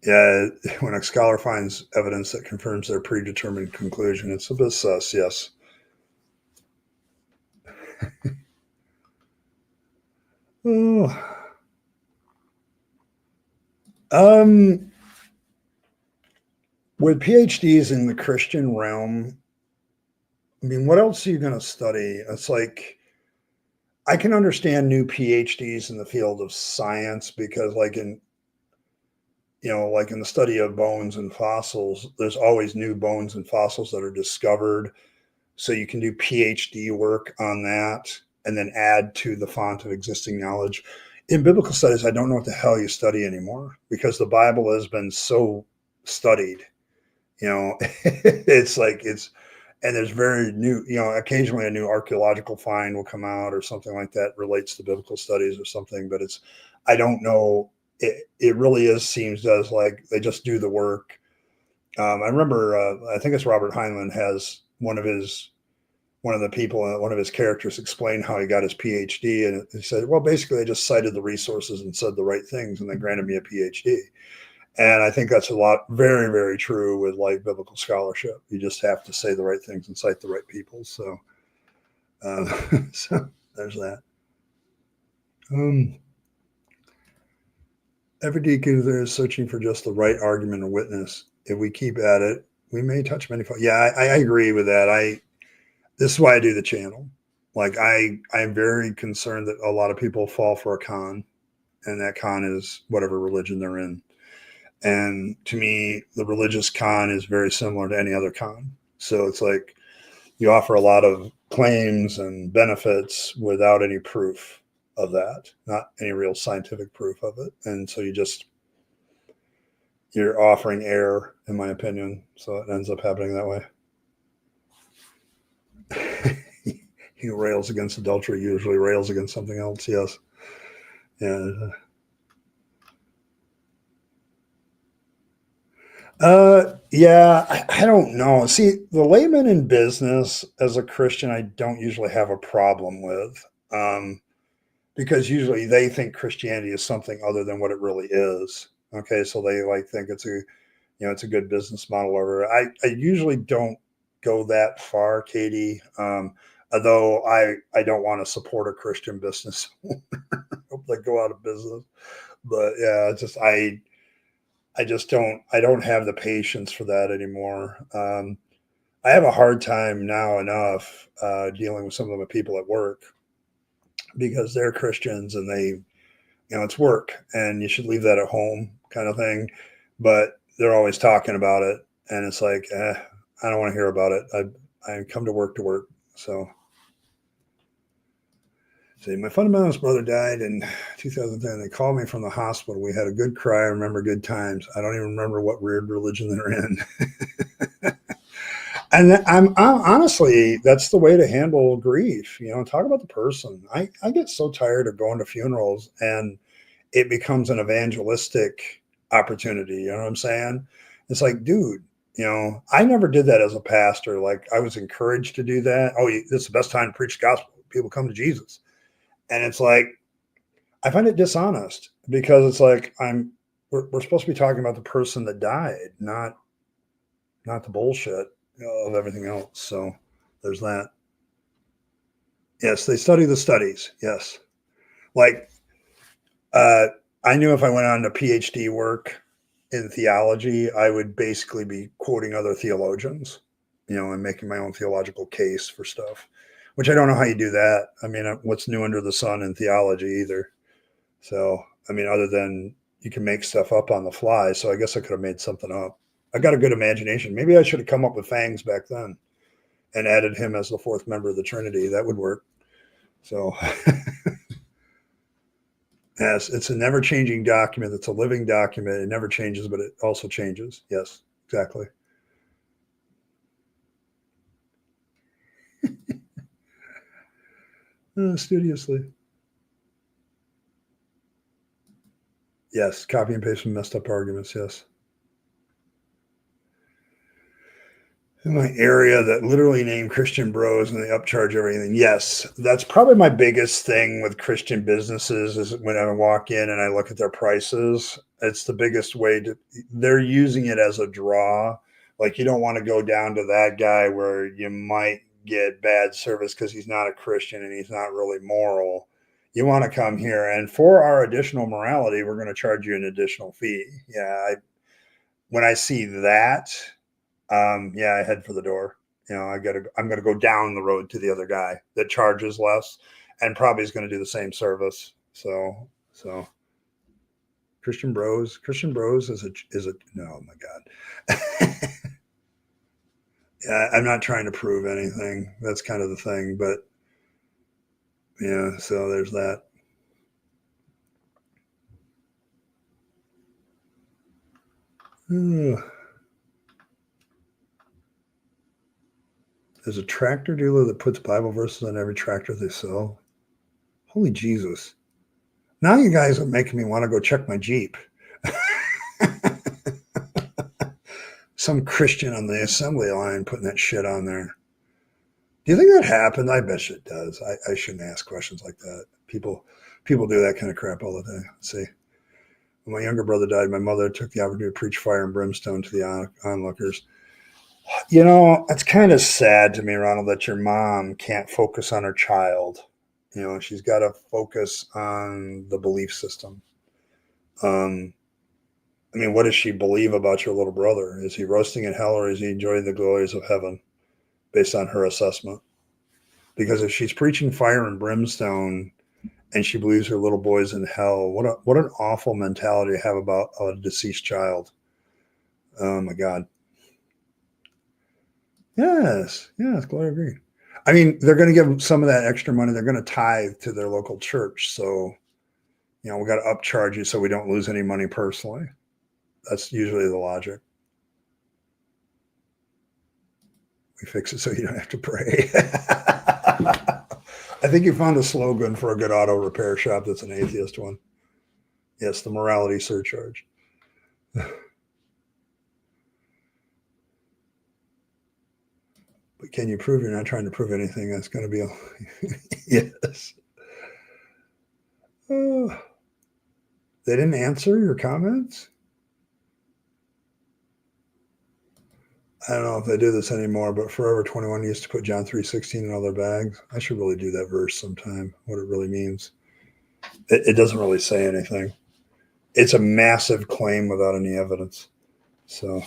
yeah, when a scholar finds evidence that confirms their predetermined conclusion, it's a bit sus, yes. Oh. With PhDs in the Christian realm, I mean, what else are you going to study? It's like, I can understand new PhDs in the field of science, because like in the study of bones and fossils, there's always new bones and fossils that are discovered. So you can do PhD work on that and then add to the font of existing knowledge. In biblical studies, I don't know what the hell you study anymore, because the Bible has been so studied. It's like and there's very new, occasionally a new archaeological find will come out or something like that relates to biblical studies or something. But I don't know. It really seems does like they just do the work. I remember, I think it's Robert Heinlein has one of the people, one of his characters explained how he got his PhD. And he said, well, basically, I just cited the resources and said the right things, and they granted me a PhD. And I think that's very, very true with like biblical scholarship. You just have to say the right things and cite the right people. So, so there's that. Every deacon there is searching for just the right argument or witness. If we keep at it, we may touch many. Yeah, I agree with that. This is why I do the channel. Like I'm very concerned that a lot of people fall for a con, and that con is whatever religion they're in. And to me, the religious con is very similar to any other con. So it's like you offer a lot of claims and benefits without any proof of that, not any real scientific proof of it. And so you're offering error, in my opinion. So it ends up happening that way. He rails against adultery, usually rails against something else. Yes. Yeah. Yeah, I don't know. See, the layman in business as a Christian, I don't usually have a problem with, because usually they think Christianity is something other than what it really is. Okay, so they like think it's a good business model. Or I usually don't go that far, Katie. Although I don't want to support a Christian business. Hope they go out of business. But yeah, I don't have the patience for that anymore. I have a hard time now enough dealing with some of the people at work because they're Christians and it's work and you should leave that at home kind of thing. But they're always talking about it, and it's like, I don't want to hear about it. I come to work. So, see, my fundamentalist brother died in 2010. They called me from the hospital. We had a good cry. I remember good times. I don't even remember what weird religion they're in. And I'm honestly, that's the way to handle grief. Talk about the person. I get so tired of going to funerals and it becomes an evangelistic opportunity. You know what I'm saying? It's like, dude, I never did that as a pastor. Like I was encouraged to do that. Oh, this is the best time to preach the gospel. People come to Jesus. And it's like, I find it dishonest because it's like we're supposed to be talking about the person that died, not the bullshit of everything else. So there's that. Yes, they study the studies. Yes. Like I knew if I went on to PhD work in theology, I would basically be quoting other theologians, and making my own theological case for stuff, which I don't know how you do that. I mean, what's new under the sun in theology either. So, I mean, other than you can make stuff up on the fly. So I guess I could have made something up. I got a good imagination. Maybe I should have come up with Fangs back then and added him as the fourth member of the Trinity. That would work. So, yes, it's a never changing document. It's a living document. It never changes, but it also changes. Yes, exactly. Studiously. Yes, copy and paste from messed up arguments. Yes. In my area that literally name Christian bros and they upcharge everything. Yes, that's probably my biggest thing with Christian businesses is when I walk in and I look at their prices. It's the biggest way they're using it as a draw. Like you don't want to go down to that guy where you might get bad service because he's not a Christian and he's not really moral. You want to come here, and for our additional morality, we're going to charge you an additional fee. Yeah, when I see that, yeah, I head for the door. I'm gonna go down the road to the other guy that charges less and probably is going to do the same service. So Christian Bros is a no, oh my God. Yeah, I'm not trying to prove anything. That's kind of the thing, but yeah, so there's that. There's a tractor dealer that puts Bible verses on every tractor they sell. Holy Jesus. Now you guys are making me want to go check my Jeep. Some Christian on the assembly line putting that shit on there. Do you think that happened? I bet it does. I shouldn't ask questions like that. People do that kind of crap all the time. Let's see. When my younger brother died, my mother took the opportunity to preach fire and brimstone to the onlookers. You know, it's kind of sad to me, Ronald, that your mom can't focus on her child. You know, she's got to focus on the belief system. I mean, what does she believe about your little brother? Is he roasting in hell or is he enjoying the glories of heaven based on her assessment? Because if she's preaching fire and brimstone and she believes her little boy's in hell, what an awful mentality to have about a deceased child. Oh, my God. Yes, Gloria Green. I mean, they're going to give some of that extra money. They're going to tithe to their local church. So, you know, we got to upcharge you so we don't lose any money personally. That's usually the logic. We fix it so you don't have to pray. I think you found a slogan for a good auto repair shop that's an atheist one. Yes, the morality surcharge. But can you prove you're not trying to prove anything? That's going to be yes. They didn't answer your comments? I don't know if they do this anymore, but Forever 21 used to put John 3:16 in all their bags. I should really do that verse sometime, what it really means. It doesn't really say anything. It's a massive claim without any evidence. So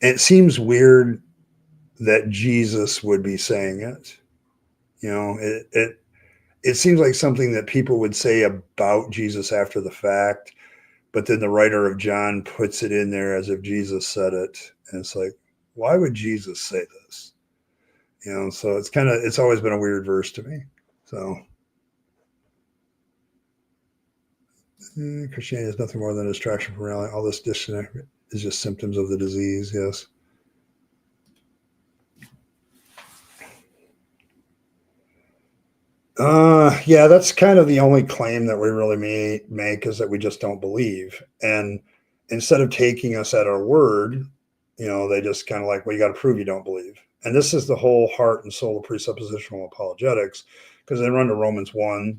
it seems weird that Jesus would be saying it. You know, it seems like something that people would say about Jesus after the fact, but then the writer of John puts it in there as if Jesus said it. And it's like, why would Jesus say this? You know, so it's always been a weird verse to me. So Christianity is nothing more than a distraction from reality. All this disconnect is just symptoms of the disease. Yes. Yeah, that's kind of the only claim that we really make is that we just don't believe. And instead of taking us at our word, you know, they just kind of like, well, you got to prove you don't believe. And this is the whole heart and soul of presuppositional apologetics, because they run to Romans 1:20,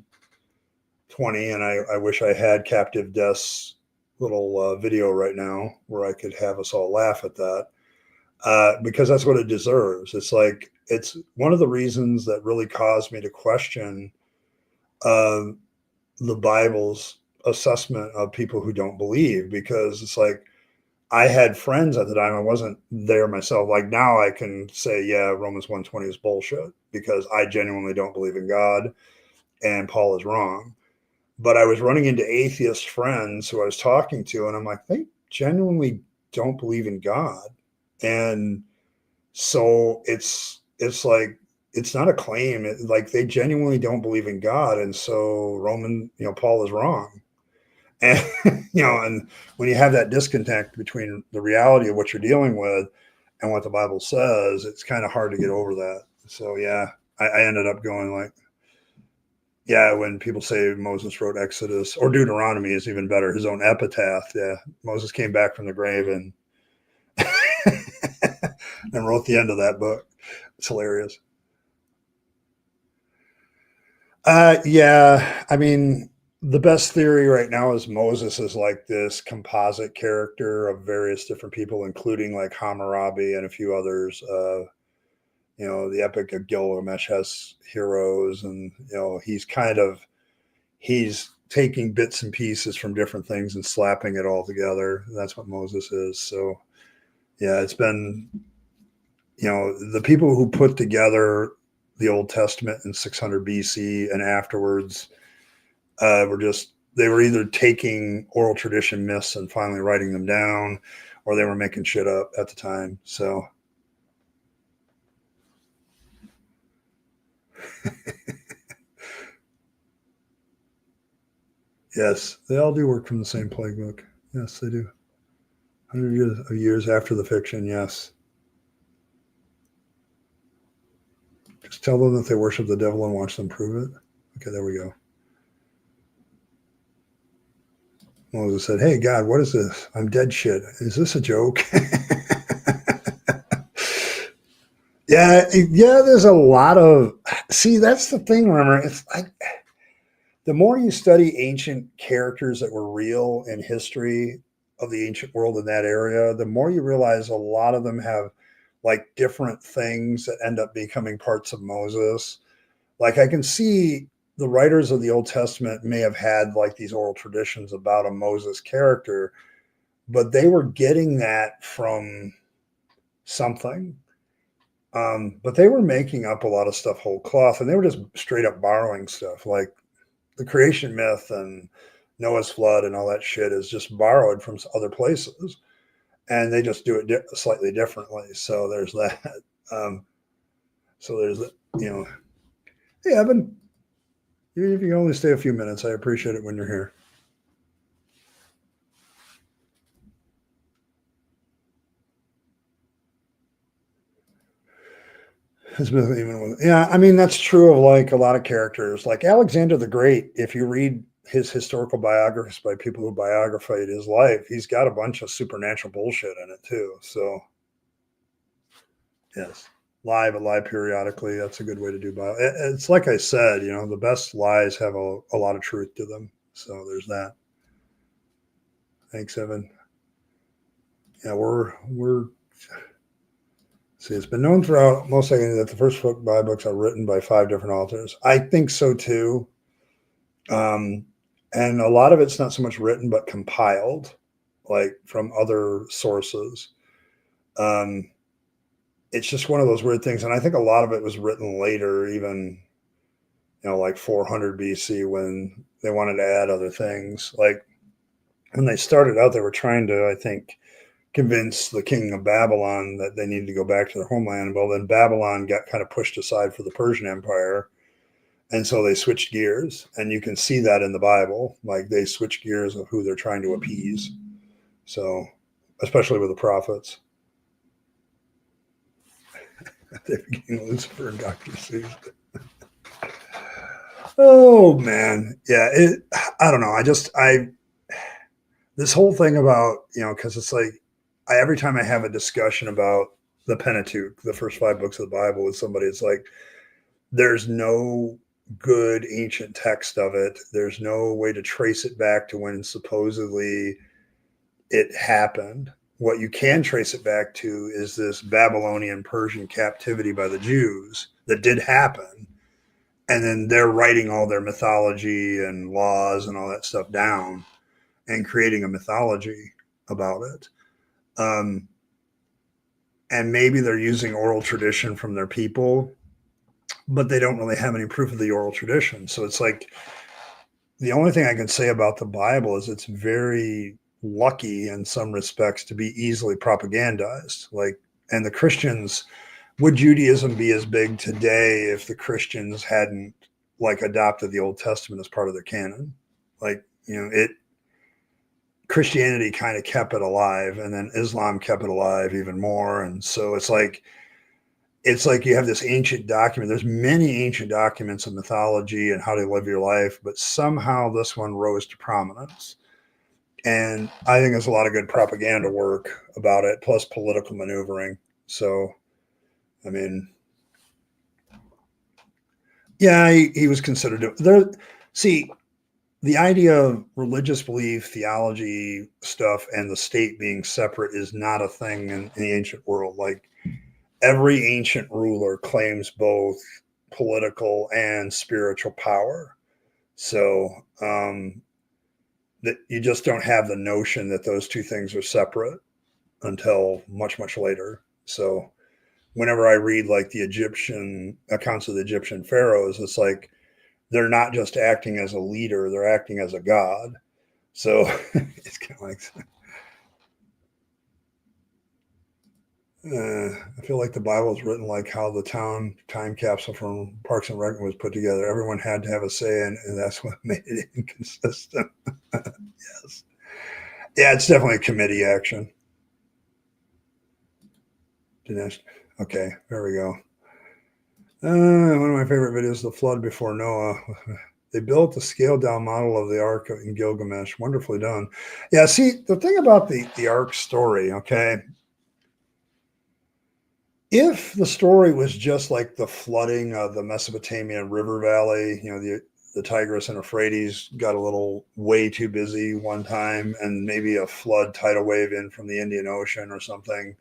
and I wish I had Captive Death's little video right now where I could have us all laugh at that. Because that's what it deserves. It's like, it's one of the reasons that really caused me to question the Bible's assessment of people who don't believe, because it's like, I had friends at the time. I wasn't there myself. Like now I can say, yeah, Romans 1:20 is bullshit because I genuinely don't believe in God and Paul is wrong. But I was running into atheist friends who I was talking to, and I'm like, they genuinely don't believe in God. And so it's like, it's not a claim. Like they genuinely don't believe in God. And so Paul is wrong. And, and when you have that disconnect between the reality of what you're dealing with and what the Bible says, it's kind of hard to get over that. So, yeah, I ended up going like, yeah, when people say Moses wrote Exodus or Deuteronomy is even better, his own epitaph. Yeah, Moses came back from the grave and and wrote the end of that book. It's hilarious. Yeah, I mean, the best theory right now is Moses is like this composite character of various different people, including like Hammurabi and a few others. The Epic of Gilgamesh has heroes, and he's taking bits and pieces from different things and slapping it all together. That's what Moses is. So, yeah, it's been, the people who put together the Old Testament in 600 BC and afterwards they were either taking oral tradition myths and finally writing them down, or they were making shit up at the time. So yes, they all do work from the same plague book. Yes, they do. 100 years after the fiction. Yes. Tell them that they worship the devil and watch them prove it. Okay, there we go. Moses said, "Hey, God, what is this? I'm dead shit. Is this a joke?" Yeah, there's a lot of, see, that's the thing, remember, it's like, the more you study ancient characters that were real in history of the ancient world in that area, the more you realize a lot of them have like different things that end up becoming parts of Moses. Like I can see the writers of the Old Testament may have had like these oral traditions about a Moses character, but they were getting that from something. But they were making up a lot of stuff whole cloth, and they were just straight up borrowing stuff. Like the creation myth and Noah's flood and all that shit is just borrowed from other places, and they just do it slightly differently. So there's that. So there's that. Hey Evan, even if you can only stay a few minutes, I appreciate it when you're here. Yeah, I mean that's true of like a lot of characters, like Alexander the Great. If you read his historical biographies by people who biographied his life, he's got a bunch of supernatural bullshit in it too. So yes, lie, but lie periodically. That's a good way to do bio. It's like I said, the best lies have a lot of truth to them. So there's that. Thanks, Evan. Yeah, we're see, it's been known throughout most that the first five books are written by 5 different authors. I think so too. And a lot of it's not so much written, but compiled, like from other sources. It's just one of those weird things. And I think a lot of it was written later, even, like 400 BC when they wanted to add other things. Like when they started out, they were trying to, I think, convince the king of Babylon that they needed to go back to their homeland. Well, then Babylon got kind of pushed aside for the Persian Empire. And so they switched gears. And you can see that in the Bible. Like they switch gears of who they're trying to appease. So, especially with the prophets. They became Lucifer and Dr. Seuss. Oh, man. Yeah. I don't know. This whole thing about, because it's like, every time I have a discussion about the Pentateuch, the first 5 books of the Bible with somebody, it's like, there's no good ancient text of it. There's no way to trace it back to when supposedly it happened. What you can trace it back to is this Babylonian Persian captivity by the Jews that did happen. And then they're writing all their mythology and laws and all that stuff down and creating a mythology about it. And maybe they're using oral tradition from their people, but they don't really have any proof of the oral tradition. So it's like the only thing I can say about the Bible is it's very lucky in some respects to be easily propagandized. Like, and the Christians, would Judaism be as big today if the Christians hadn't like adopted the Old Testament as part of their canon? Like, Christianity kind of kept it alive, and then Islam kept it alive even more. And so it's like you have this ancient document. There's many ancient documents of mythology and how to live your life, but somehow this one rose to prominence. And I think there's a lot of good propaganda work about it, plus political maneuvering. So, I mean, yeah, he was considered there. See, the idea of religious belief, theology stuff, and the state being separate is not a thing in the ancient world. Like every ancient ruler claims both political and spiritual power. So that you just don't have the notion that those two things are separate until much, much later. So whenever I read like the Egyptian accounts of the Egyptian pharaohs, it's like they're not just acting as a leader, they're acting as a god. So it's kind of like, I feel like the Bible is written like how the time capsule from Parks and Rec was put together. Everyone had to have a say in, and that's what made it inconsistent. Yes. Yeah, it's definitely a committee action. Okay, there we go. One of my favorite videos, The Flood Before Noah. They built a scaled down model of the Ark in Gilgamesh. Wonderfully done. Yeah, see, the thing about the Ark story, okay, if the story was just like the flooding of the Mesopotamian river valley, the Tigris and Euphrates got a little way too busy one time, and maybe a flood tidal wave in from the Indian Ocean or something,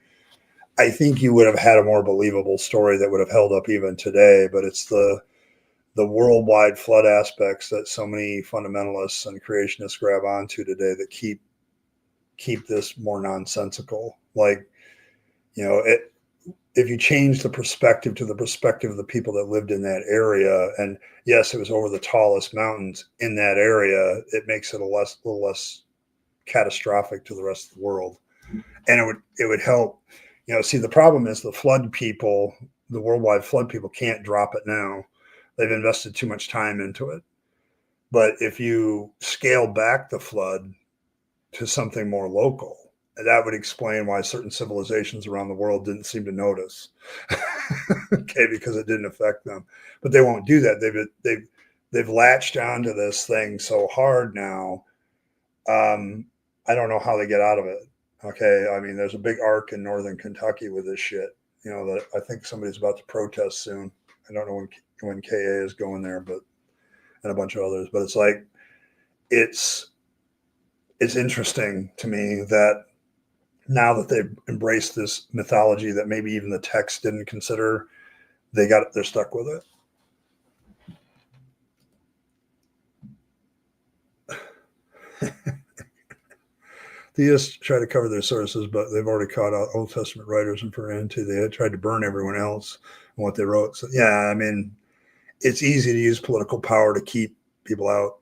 I think you would have had a more believable story that would have held up even today. But it's the worldwide flood aspects that so many fundamentalists and creationists grab onto today that keep this more nonsensical. Like, if you change the perspective to the perspective of the people that lived in that area, and yes, it was over the tallest mountains in that area, it makes it a little less catastrophic to the rest of the world. And it would help. See, the problem is the flood people, the worldwide flood people can't drop it now. They've invested too much time into it. But if you scale back the flood to something more local, that would explain why certain civilizations around the world didn't seem to notice. Okay, because it didn't affect them. But they won't do that. They've latched onto this thing so hard now. I don't know how they get out of it. Okay, I mean, there's a big arc in northern Kentucky with this shit. That I think somebody's about to protest soon. I don't know when KA is going there, but and a bunch of others. But it's like it's interesting to me that now that they've embraced this mythology that maybe even the text didn't consider, they're stuck with it. Theists try to cover their sources, but they've already caught out Old Testament writers and Peranti. They had tried to burn everyone else and what they wrote. So yeah, I mean, it's easy to use political power to keep people out.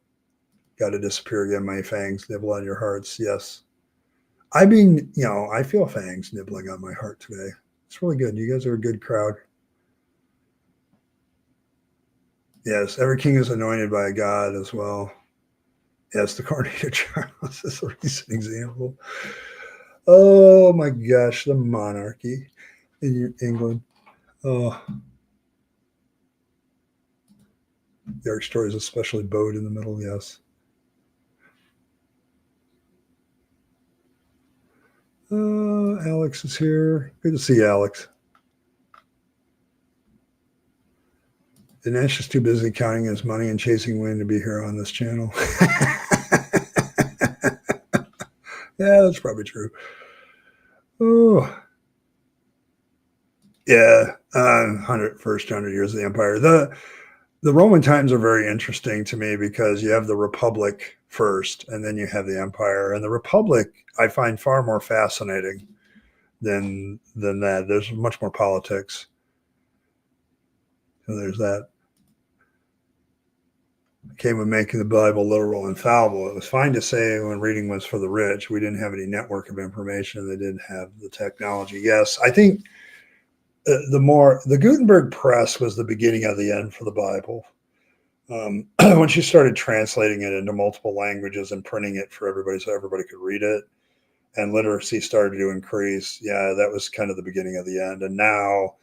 Got to disappear again, my fangs, nibble on your hearts. Yes. I mean, I feel fangs nibbling on my heart today. It's really good. You guys are a good crowd. Yes, every king is anointed by a god as well. Yes, the coronator Charles is a recent example. Oh my gosh, the monarchy in England. Oh, the Ark story is especially bowed in the middle. Yes. Alex is here. Good to see you, Alex. Dinesh is too busy counting his money and chasing wind to be here on this channel. Yeah, that's probably true. Oh, yeah. 100 years of the empire. The Roman times are very interesting to me because you have the Republic first, and then you have the Empire. And the Republic I find far more fascinating than that. There's much more politics. So there's that. Came with making the Bible literal and fallible. It was fine to say when reading was for the rich. We didn't have any network of information. They didn't have the technology. Yes, I think the Gutenberg press was the beginning of the end for the Bible. When she started translating it into multiple languages and printing it for everybody so everybody could read it, and literacy started to increase, yeah, that was kind of the beginning of the end. And now,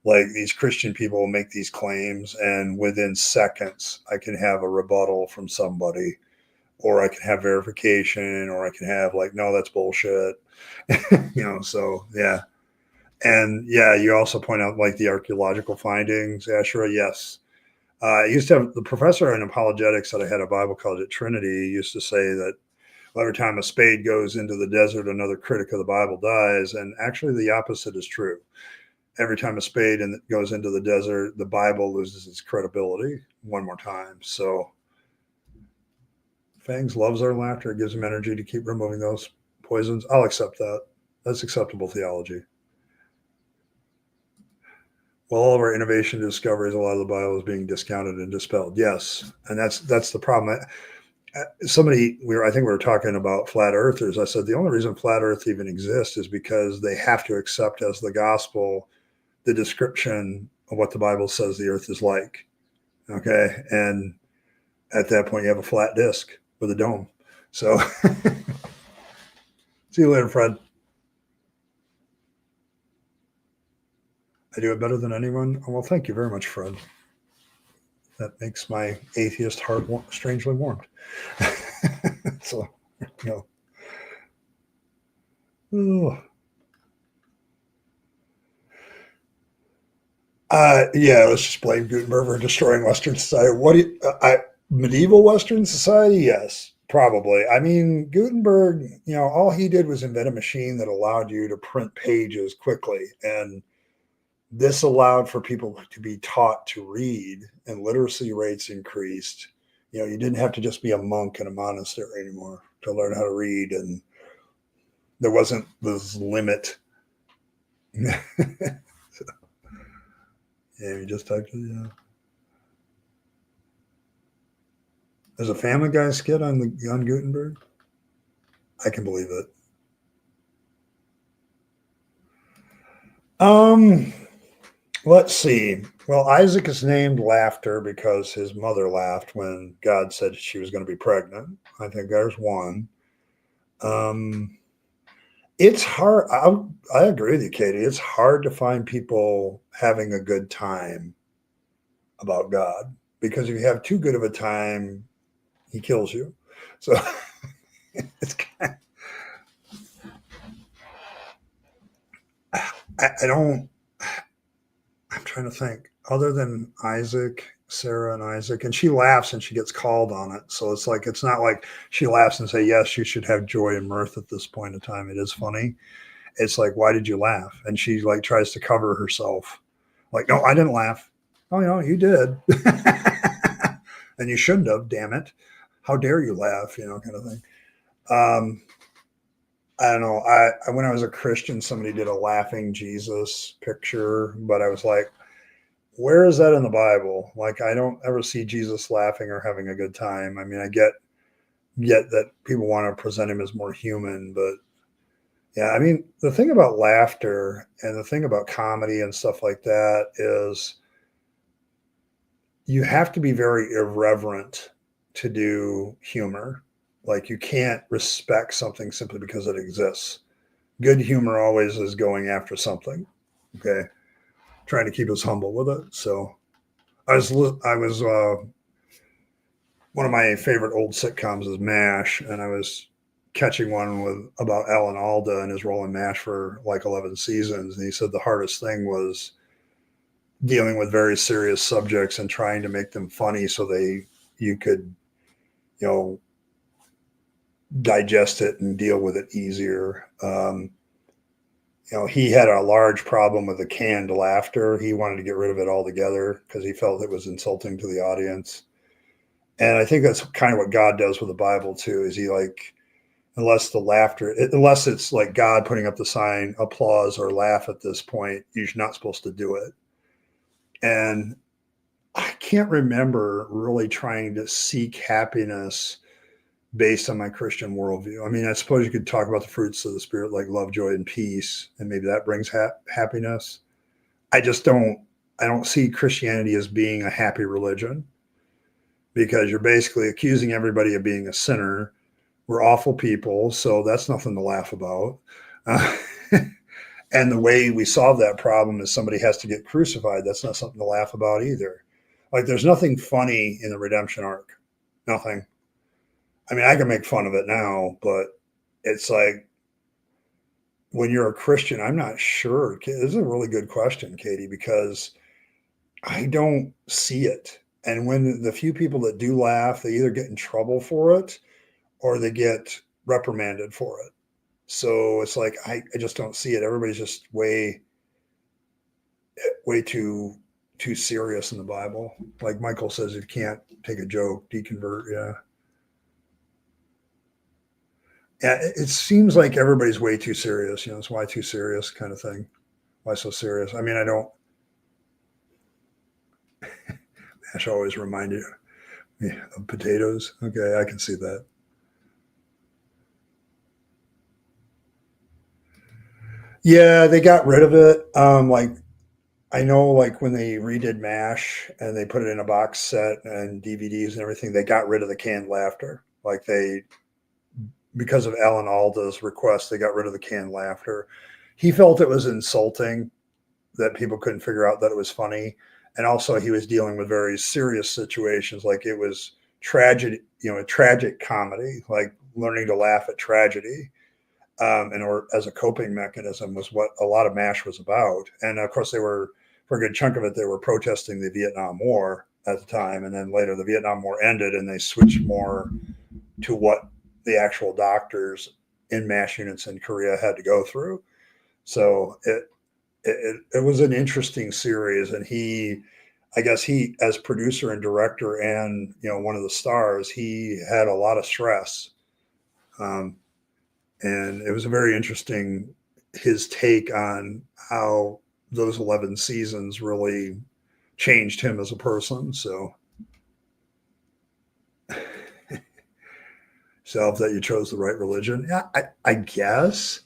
like, these Christian people make these claims, and within seconds, I can have a rebuttal from somebody, or I can have verification, or I can have like, no, that's bullshit. So yeah. And yeah, you also point out like the archaeological findings, Ashura. Yes. I used to have the professor in apologetics that I had at Bible college at Trinity used to say that every time a spade goes into the desert, another critic of the Bible dies. And actually, the opposite is true. Every time a spade goes into the desert, the Bible loses its credibility one more time. So Fangs loves our laughter. It gives him energy to keep removing those poisons. I'll accept that. That's acceptable theology. Well, all of our innovation discoveries, a lot of the Bible is being discounted and dispelled. Yes, and that's the problem. I think we were talking about flat earthers. I said the only reason flat Earth even exists is because they have to accept as the gospel the description of what the Bible says the Earth is like. Okay, and at that point, you have a flat disc with a dome. So, see you later, Fred. I do it better than anyone. Oh, well, thank you very much, Fred. That makes my atheist heart strangely warmed. So, you know. Yeah, let's just blame Gutenberg for destroying Western society. Medieval Western society? Yes, probably. I mean, Gutenberg, all he did was invent a machine that allowed you to print pages quickly. And this allowed for people to be taught to read, and literacy rates increased. You didn't have to just be a monk in a monastery anymore to learn how to read. And there wasn't this limit. Yeah, you just typed it, yeah. There's a Family Guy skit on Gutenberg. I can believe it. Let's see. Well, Isaac is named Laughter because his mother laughed when God said she was going to be pregnant. I think there's one. It's hard. I agree with you, Katie. It's hard to find people having a good time about God, because if you have too good of a time, he kills you. So it's kind of, I don't, I'm trying to think, other than Isaac, Sarah and Isaac, and she laughs and she gets called on it. So it's like, it's not like she laughs and say, yes, you should have joy and mirth at this point in time. It is funny. It's like, why did you laugh? And she like tries to cover herself. Like, no, I didn't laugh. Oh, you did. And you shouldn't have, damn it. How dare you laugh, kind of thing. Um, I don't know. When I was a Christian, somebody did a laughing Jesus picture, but I was like, where is that in the Bible? Like, I don't ever see Jesus laughing or having a good time. I mean, I get that people want to present him as more human, but yeah, I mean, the thing about laughter and the thing about comedy and stuff like that is you have to be very irreverent to do humor. Like, you can't respect something simply because it exists. Good humor always is going after something. Okay, trying to keep us humble with it. So I was one of my favorite old sitcoms is MASH, and I was catching one with about Alan Alda and his role in MASH for like 11 seasons, and he said the hardest thing was dealing with very serious subjects and trying to make them funny so you could you know digest it and deal with it easier. He had a large problem with the canned laughter. He wanted to get rid of it altogether because he felt it was insulting to the audience. And I think that's kind of what God does with the Bible too, is he like, unless it's like God putting up the sign, applause or laugh at this point, you're not supposed to do it. And I can't remember really trying to seek happiness based on my Christian worldview. I mean, I suppose you could talk about the fruits of the Spirit, like love, joy, and peace, and maybe that brings happiness. I don't see Christianity as being a happy religion, because you're basically accusing everybody of being a sinner. We're awful people, so that's nothing to laugh about. Uh, and the way we solve that problem is somebody has to get crucified. That's not something to laugh about either. Like, there's nothing funny in the redemption arc. Nothing. I mean, I can make fun of it now, but it's like, when you're a Christian, I'm not sure. This is a really good question, Katie, because I don't see it. And when the few people that do laugh, they either get in trouble for it or they get reprimanded for it. So it's like, I just don't see it. Everybody's just way too serious in the Bible. Like Michael says, if you can't take a joke, deconvert. Yeah. Yeah, it seems like everybody's way too serious. It's why too serious kind of thing. Why so serious? I mean, I don't. Ash always reminded me of potatoes. Okay, I can see that. Yeah, they got rid of it. Like, I know, like when they redid MASH and they put it in a box set and DVDs and everything, they got rid of the canned laughter. Like, because of Alan Alda's request, they got rid of the canned laughter. He felt it was insulting that people couldn't figure out that it was funny. And also he was dealing with very serious situations, like it was tragedy, a tragic comedy, like learning to laugh at tragedy. And or as a coping mechanism was what a lot of MASH was about. And of course, they were, for a good chunk of it, they were protesting the Vietnam War at the time. And then later the Vietnam War ended and they switched more to what the actual doctors in MASH units in Korea had to go through. So it was an interesting series. And I guess he, as producer and director and, one of the stars, he had a lot of stress. And it was a very interesting, his take on how those 11 seasons really changed him as a person. So self that you chose the right religion. Yeah, I guess.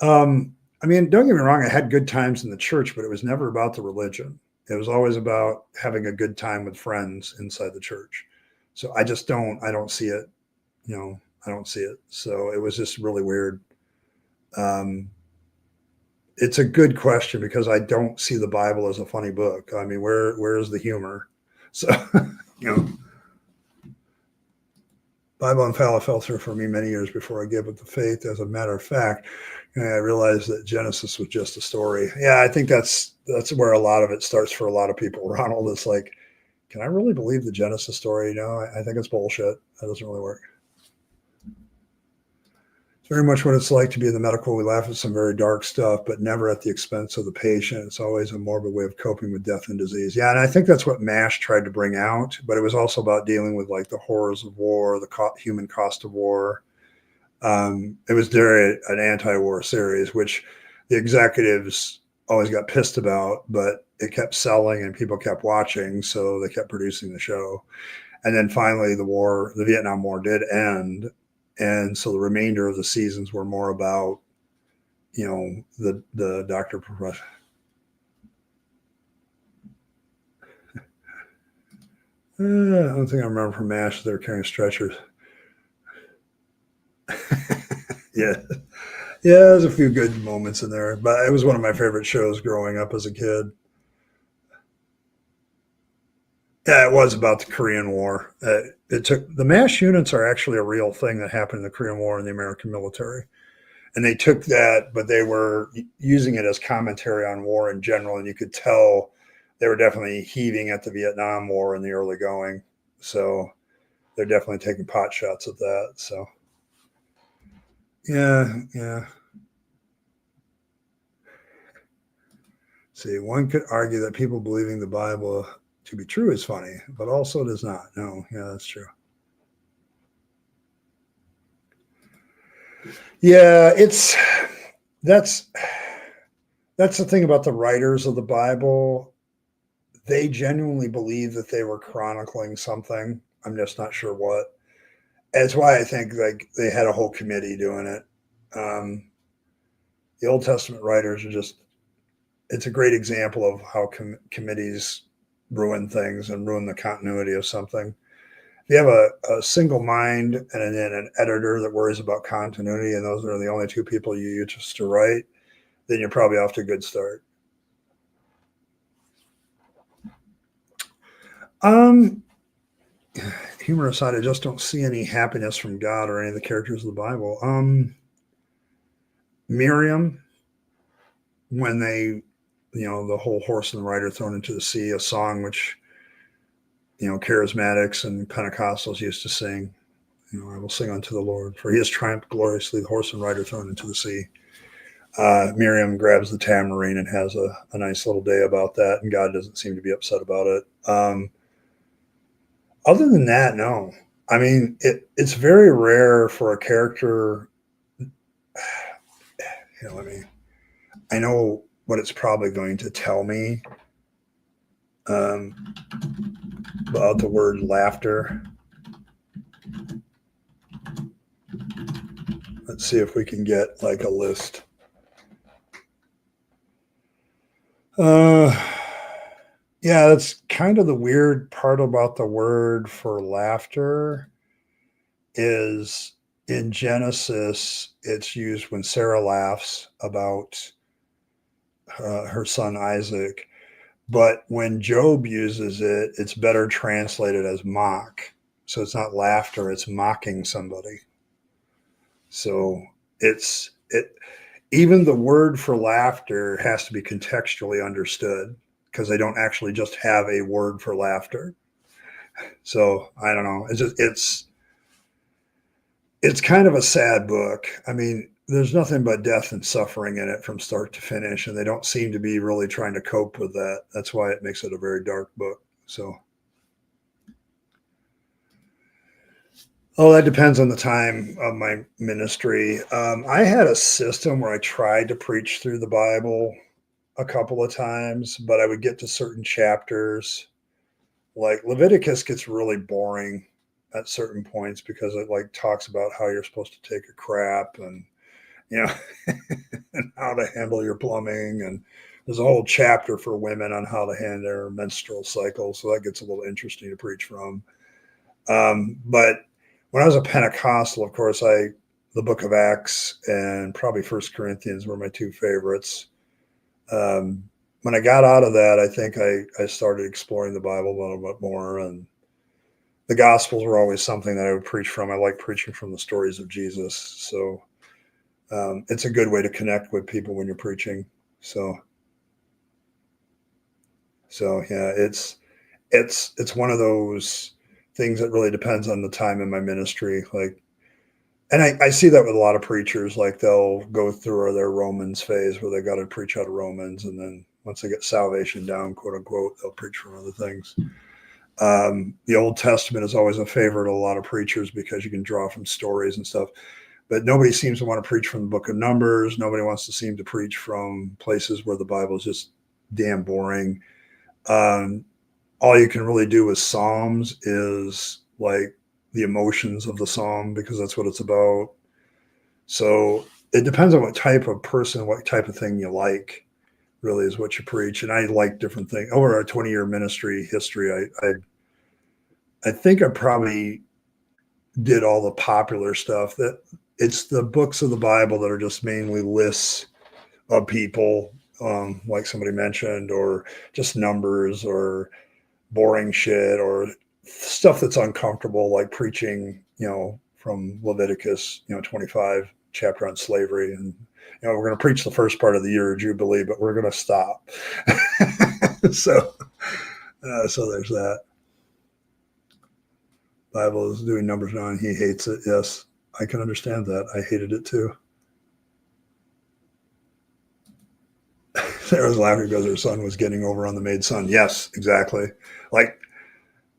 I mean, don't get me wrong, I had good times in the church, but it was never about the religion. It was always about having a good time with friends inside the church. So I don't see it, I don't see it. So it was just really weird. It's a good question because I don't see the Bible as a funny book. I mean, where is the humor? So, Bible and Fowler fell through for me many years before I gave up the faith. As a matter of fact, I realized that Genesis was just a story. Yeah, I think that's where a lot of it starts for a lot of people. Ronald, is like, can I really believe the Genesis story? No, I think it's bullshit. That doesn't really work. Very much what it's like to be in the medical. We laugh at some very dark stuff, but never at the expense of the patient. It's always a morbid way of coping with death and disease. Yeah, and I think that's what MASH tried to bring out, but it was also about dealing with like the horrors of war, the human cost of war. It was an anti-war series, which the executives always got pissed about, but it kept selling and people kept watching, so they kept producing the show. And then finally, the Vietnam War did end. And so the remainder of the seasons were more about, the doctor profession. I don't think I remember from MASH they're carrying stretchers. Yeah. Yeah, there's a few good moments in there, but it was one of my favorite shows growing up as a kid. Yeah, it was about the Korean War. The MASH units are actually a real thing that happened in the Korean War in the American military. And they took that, but they were using it as commentary on war in general. And you could tell they were definitely heaving at the Vietnam War in the early going. So they're definitely taking pot shots at that. So, yeah. See, one could argue that people believing the Bible to be true is funny, but also it is not. No, yeah, that's true. Yeah, that's the thing about the writers of the Bible. They genuinely believe that they were chronicling something. I'm just not sure what. That's why I think like they had a whole committee doing it. The Old Testament writers are just, it's a great example of how committees ruin things and ruin the continuity of something. If you have a single mind and then an editor that worries about continuity, and those are the only two people you use to write, then you're probably off to a good start. Humor aside, I just don't see any happiness from God or any of the characters of the Bible. Miriam, when they, the whole horse and the rider thrown into the sea, a song which, charismatics and Pentecostals used to sing. I will sing unto the Lord, for he has triumphed gloriously, the horse and rider thrown into the sea. Miriam grabs the tambourine and has a nice little day about that, and God doesn't seem to be upset about it. Other than that, no. I mean, it's very rare for a character. I know what it's probably going to tell me about the word laughter. Let's see if we can get like a list. Yeah, that's kind of the weird part about the word for laughter is in Genesis, it's used when Sarah laughs about her son Isaac. But when Job uses it, it's better translated as mock. So it's not laughter, it's mocking somebody. So it's it even the word for laughter has to be contextually understood because they don't actually just have a word for laughter. So I don't know. It's kind of a sad book. I mean, there's nothing but death and suffering in it from start to finish, and they don't seem to be really trying to cope with that. That's why it makes it a very dark book. So, oh, that depends on the time of my ministry. I had a system where I tried to preach through the Bible a couple of times, but I would get to certain chapters. Like Leviticus gets really boring at certain points because it like talks about how you're supposed to take a crap and you know and how to handle your plumbing, and there's a whole chapter for women on how to handle their menstrual cycle, so that gets a little interesting to preach from. But when I was a Pentecostal, of course, the book of Acts and probably First Corinthians were my two favorites. When I got out of that, I think I started exploring the Bible a little bit more, and the Gospels were always something that I would preach from. I like preaching from the stories of Jesus, so it's a good way to connect with people when you're preaching. So, yeah, it's one of those things that really depends on the time in my ministry. Like, and I see that with a lot of preachers. Like they'll go through their Romans phase where they got to preach out of Romans, and then once they get salvation down, quote unquote, they'll preach from other things. The Old Testament is always a favorite of a lot of preachers because you can draw from stories and stuff. But nobody seems to want to preach from the book of Numbers. Nobody wants to seem to preach from places where the Bible is just damn boring. All you can really do with Psalms is like the emotions of the Psalm because that's what it's about. So it depends on what type of person, what type of thing you like, really is what you preach. And I like different things. Over our 20-year ministry history, I think I probably did all the popular stuff. That it's the books of the Bible that are just mainly lists of people, like somebody mentioned, or just numbers or boring shit or stuff that's uncomfortable, like preaching, from Leviticus, 25 chapter on slavery. And, we're going to preach the first part of the year of Jubilee, but we're going to stop. so there's that. Bible is doing numbers 9. He hates it. Yes, I can understand that. I hated it too. Sarah's laughing because her son was getting over on the maid son. Yes, exactly. Like,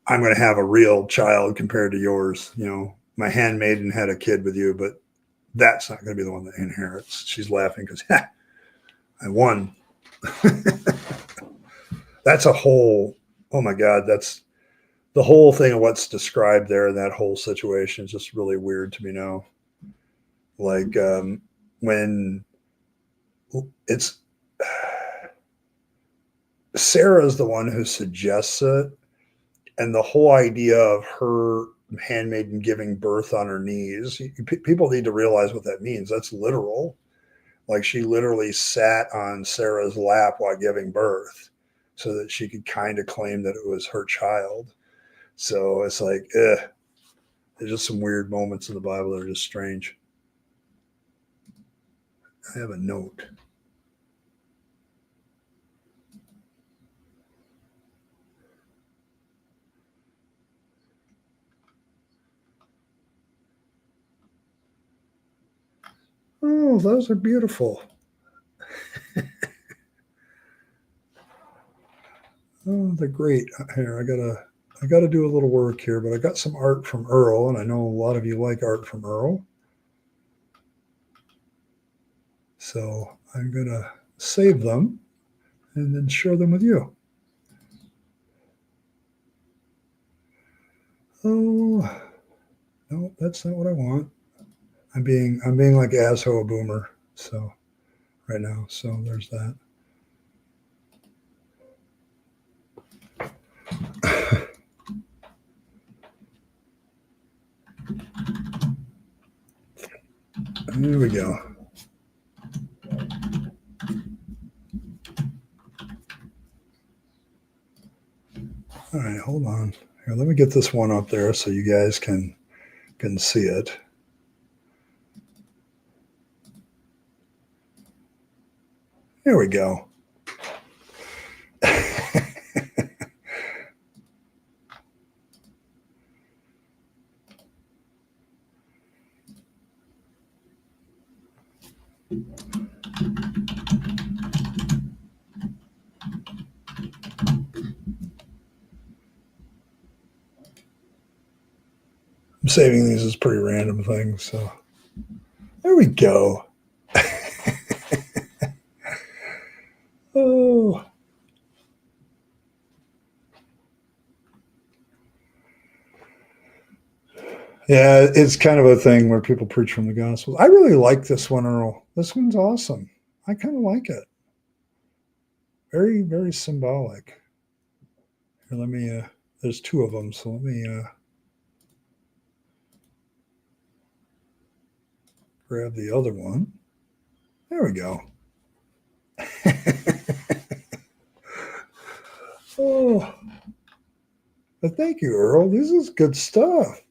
I'm going to have a real child compared to yours. My handmaiden had a kid with you, but that's not going to be the one that inherits. She's laughing because I won. That's a whole, oh my God, that's the whole thing of what's described there in that whole situation is just really weird to me now. Like when it's Sarah's the one who suggests it, and the whole idea of her handmaiden giving birth on her knees, people need to realize what that means. That's literal. Like she literally sat on Sarah's lap while giving birth so that she could kind of claim that it was her child. So it's like, there's just some weird moments in the Bible that are just strange. I have a note. Oh, those are beautiful. Oh, they're great. Here, I gotta do a little work here, but I got some art from Earl, and I know a lot of you like art from Earl. So I'm gonna save them and then share them with you. Oh no, that's not what I want. I'm being like Asho a boomer. So right now, so there's that. There we go. All right, hold on. Here, let me get this one up there so you guys can see it. There we go. I'm saving these as pretty random things, so there we go. Oh. Yeah, it's kind of a thing where people preach from the gospel. I really like this one, Earl. This one's awesome. I kind of like it. Very, very symbolic. Here, let me, there's two of them, so let me grab the other one. There we go. Oh, but thank you, Earl. This is good stuff.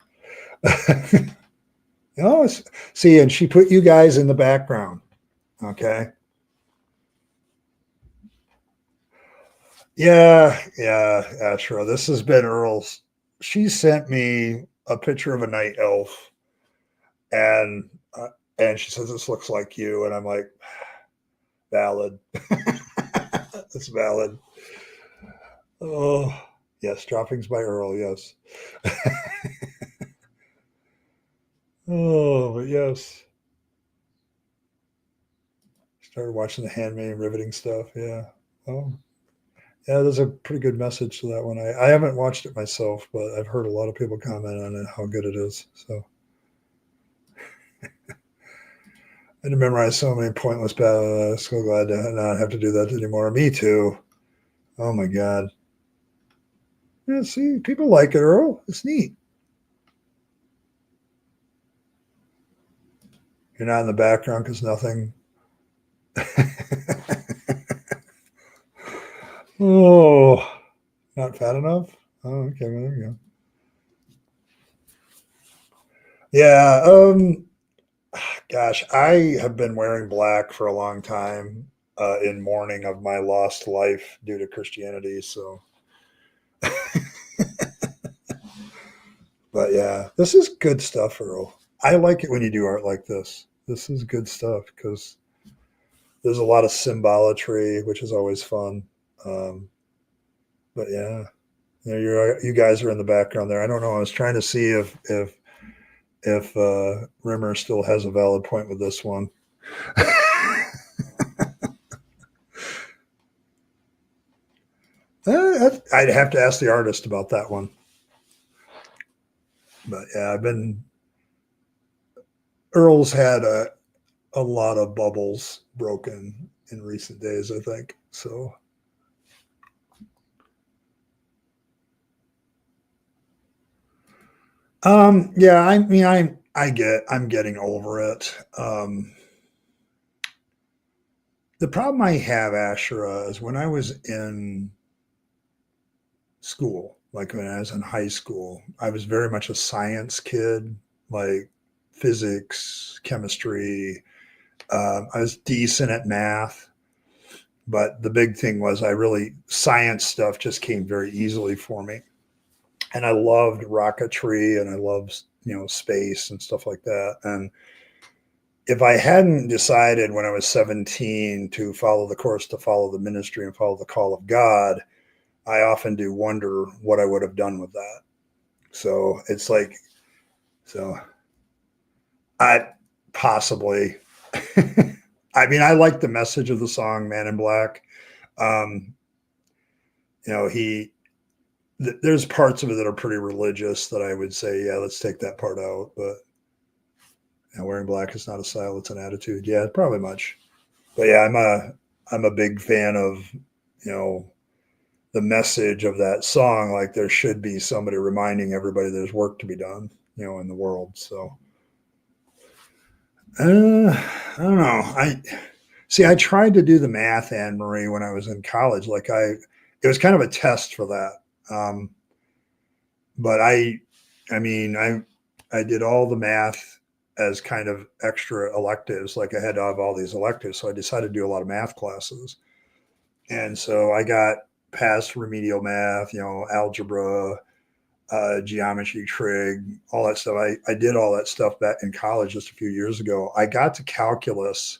Oh, see, and she put you guys in the background. Okay. Yeah, Ashra. This has been Earl's. She sent me a picture of a night elf, and she says this looks like you, and I'm like, valid. It's valid. Oh, yes, droppings by Earl. Yes. Oh, but yes. Started watching the handmade riveting stuff. Yeah. Oh, yeah. There's a pretty good message to that one. I haven't watched it myself, but I've heard a lot of people comment on it, how good it is. So I had to memorize so many pointless battles. So glad to not have to do that anymore. Me too. Oh my God. Yeah, see, people like it, Earl. It's neat. You're not in the background because nothing. Oh, not fat enough? Oh, okay. Well, there you go. Yeah. Gosh, I have been wearing black for a long time in mourning of my lost life due to Christianity. So, but yeah, this is good stuff, Earl. I like it when you do art like this. This is good stuff because there's a lot of symbolatry, which is always fun. Um, but yeah, you guys are in the background there. I don't know. I was trying to see if Rimmer still has a valid point with this one. I'd have to ask the artist about that one. But yeah, Earl's had a lot of bubbles broken in recent days, I think. So yeah, I mean I'm getting over it. The problem I have, Ashura, is when I was in school, like when I was in high school, I was very much a science kid, like physics, chemistry. I was decent at math, but the big thing was science stuff just came very easily for me. And I loved rocketry and I loved, space and stuff like that. And if I hadn't decided when I was 17 to follow the course, to follow the ministry and follow the call of God, I often do wonder what I would have done with that. So it's like, so I possibly, I mean, I like the message of the song Man in Black. Um, there's parts of it that are pretty religious that I would say, yeah, let's take that part out. But wearing black is not a style; it's an attitude. Yeah, probably much. But yeah, I'm a big fan of the message of that song. Like there should be somebody reminding everybody there's work to be done, in the world. So I don't know. I tried to do the math, Anne Marie, when I was in college. It was kind of a test for that. But I mean, I did all the math as kind of extra electives. Like I had to have all these electives. So I decided to do a lot of math classes. And so I got past remedial math, algebra, geometry, trig, all that stuff. I did all that stuff back in college just a few years ago. I got to calculus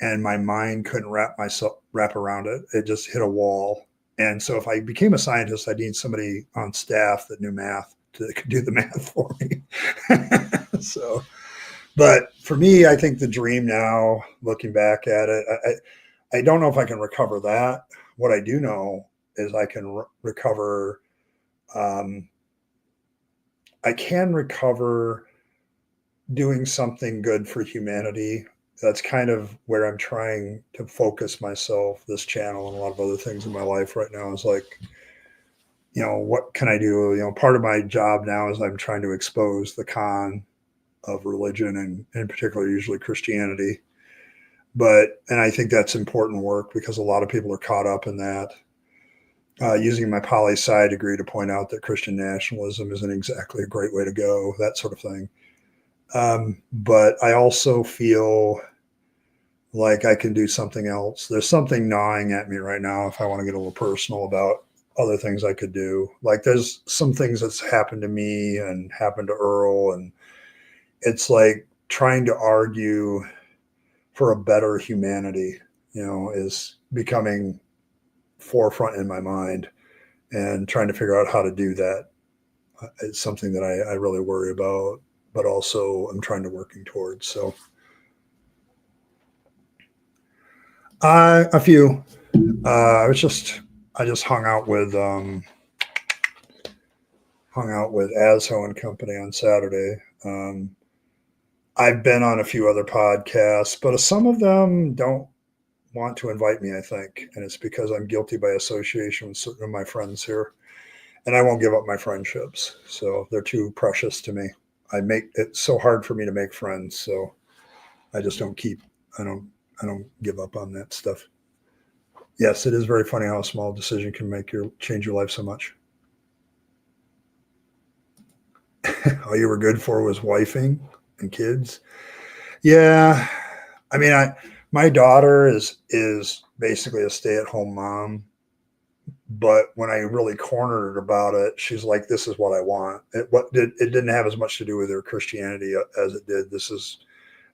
and my mind couldn't wrap around it. It just hit a wall. And so if I became a scientist, I need somebody on staff that knew math to could do the math for me. So, but for me, I think the dream now, looking back at it, I don't know if I can recover that. What I do know is I can recover. I can recover doing something good for humanity. That's kind of where I'm trying to focus myself, this channel, and a lot of other things in my life right now is like, what can I do? Part of my job now is I'm trying to expose the con of religion and in particular, usually Christianity. And I think that's important work because a lot of people are caught up in that. Using my poli-sci degree to point out that Christian nationalism isn't exactly a great way to go, that sort of thing. But I also feel like I can do something else. There's something gnawing at me right now if I want to get a little personal about other things I could do. Like there's some things that's happened to me and happened to Earl, and it's like trying to argue for a better humanity, is becoming forefront in my mind, and trying to figure out how to do that. It's something that I really worry about, but also I'm trying to working towards. So a few, I just hung out with Asho and company on Saturday. I've been on a few other podcasts, but some of them don't want to invite me, I think. And it's because I'm guilty by association with certain of my friends here. And I won't give up my friendships. So they're too precious to me. It's so hard for me to make friends. So I just I don't give up on that stuff. Yes, it is very funny how a small decision can change your life so much. All you were good for was wifing and kids. Yeah. I mean, my daughter is basically a stay-at-home mom, but when I really cornered her about it, she's like, "This is what I want." It didn't have as much to do with her Christianity as it did. This is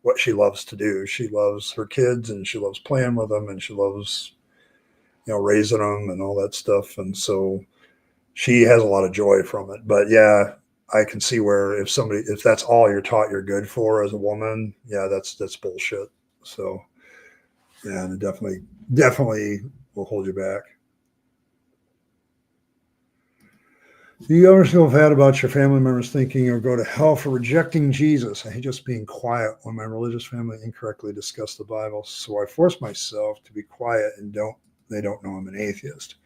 what she loves to do. She loves her kids and she loves playing with them and she loves, raising them and all that stuff. And so she has a lot of joy from it. But yeah, I can see where if that's all you're taught you're good for as a woman, yeah, that's bullshit. So yeah, and it definitely will hold you back. Do you ever feel bad about your family members thinking you'll go to hell for rejecting Jesus? I hate just being quiet when my religious family incorrectly discuss the Bible, so I force myself to be quiet and they don't know I'm an atheist.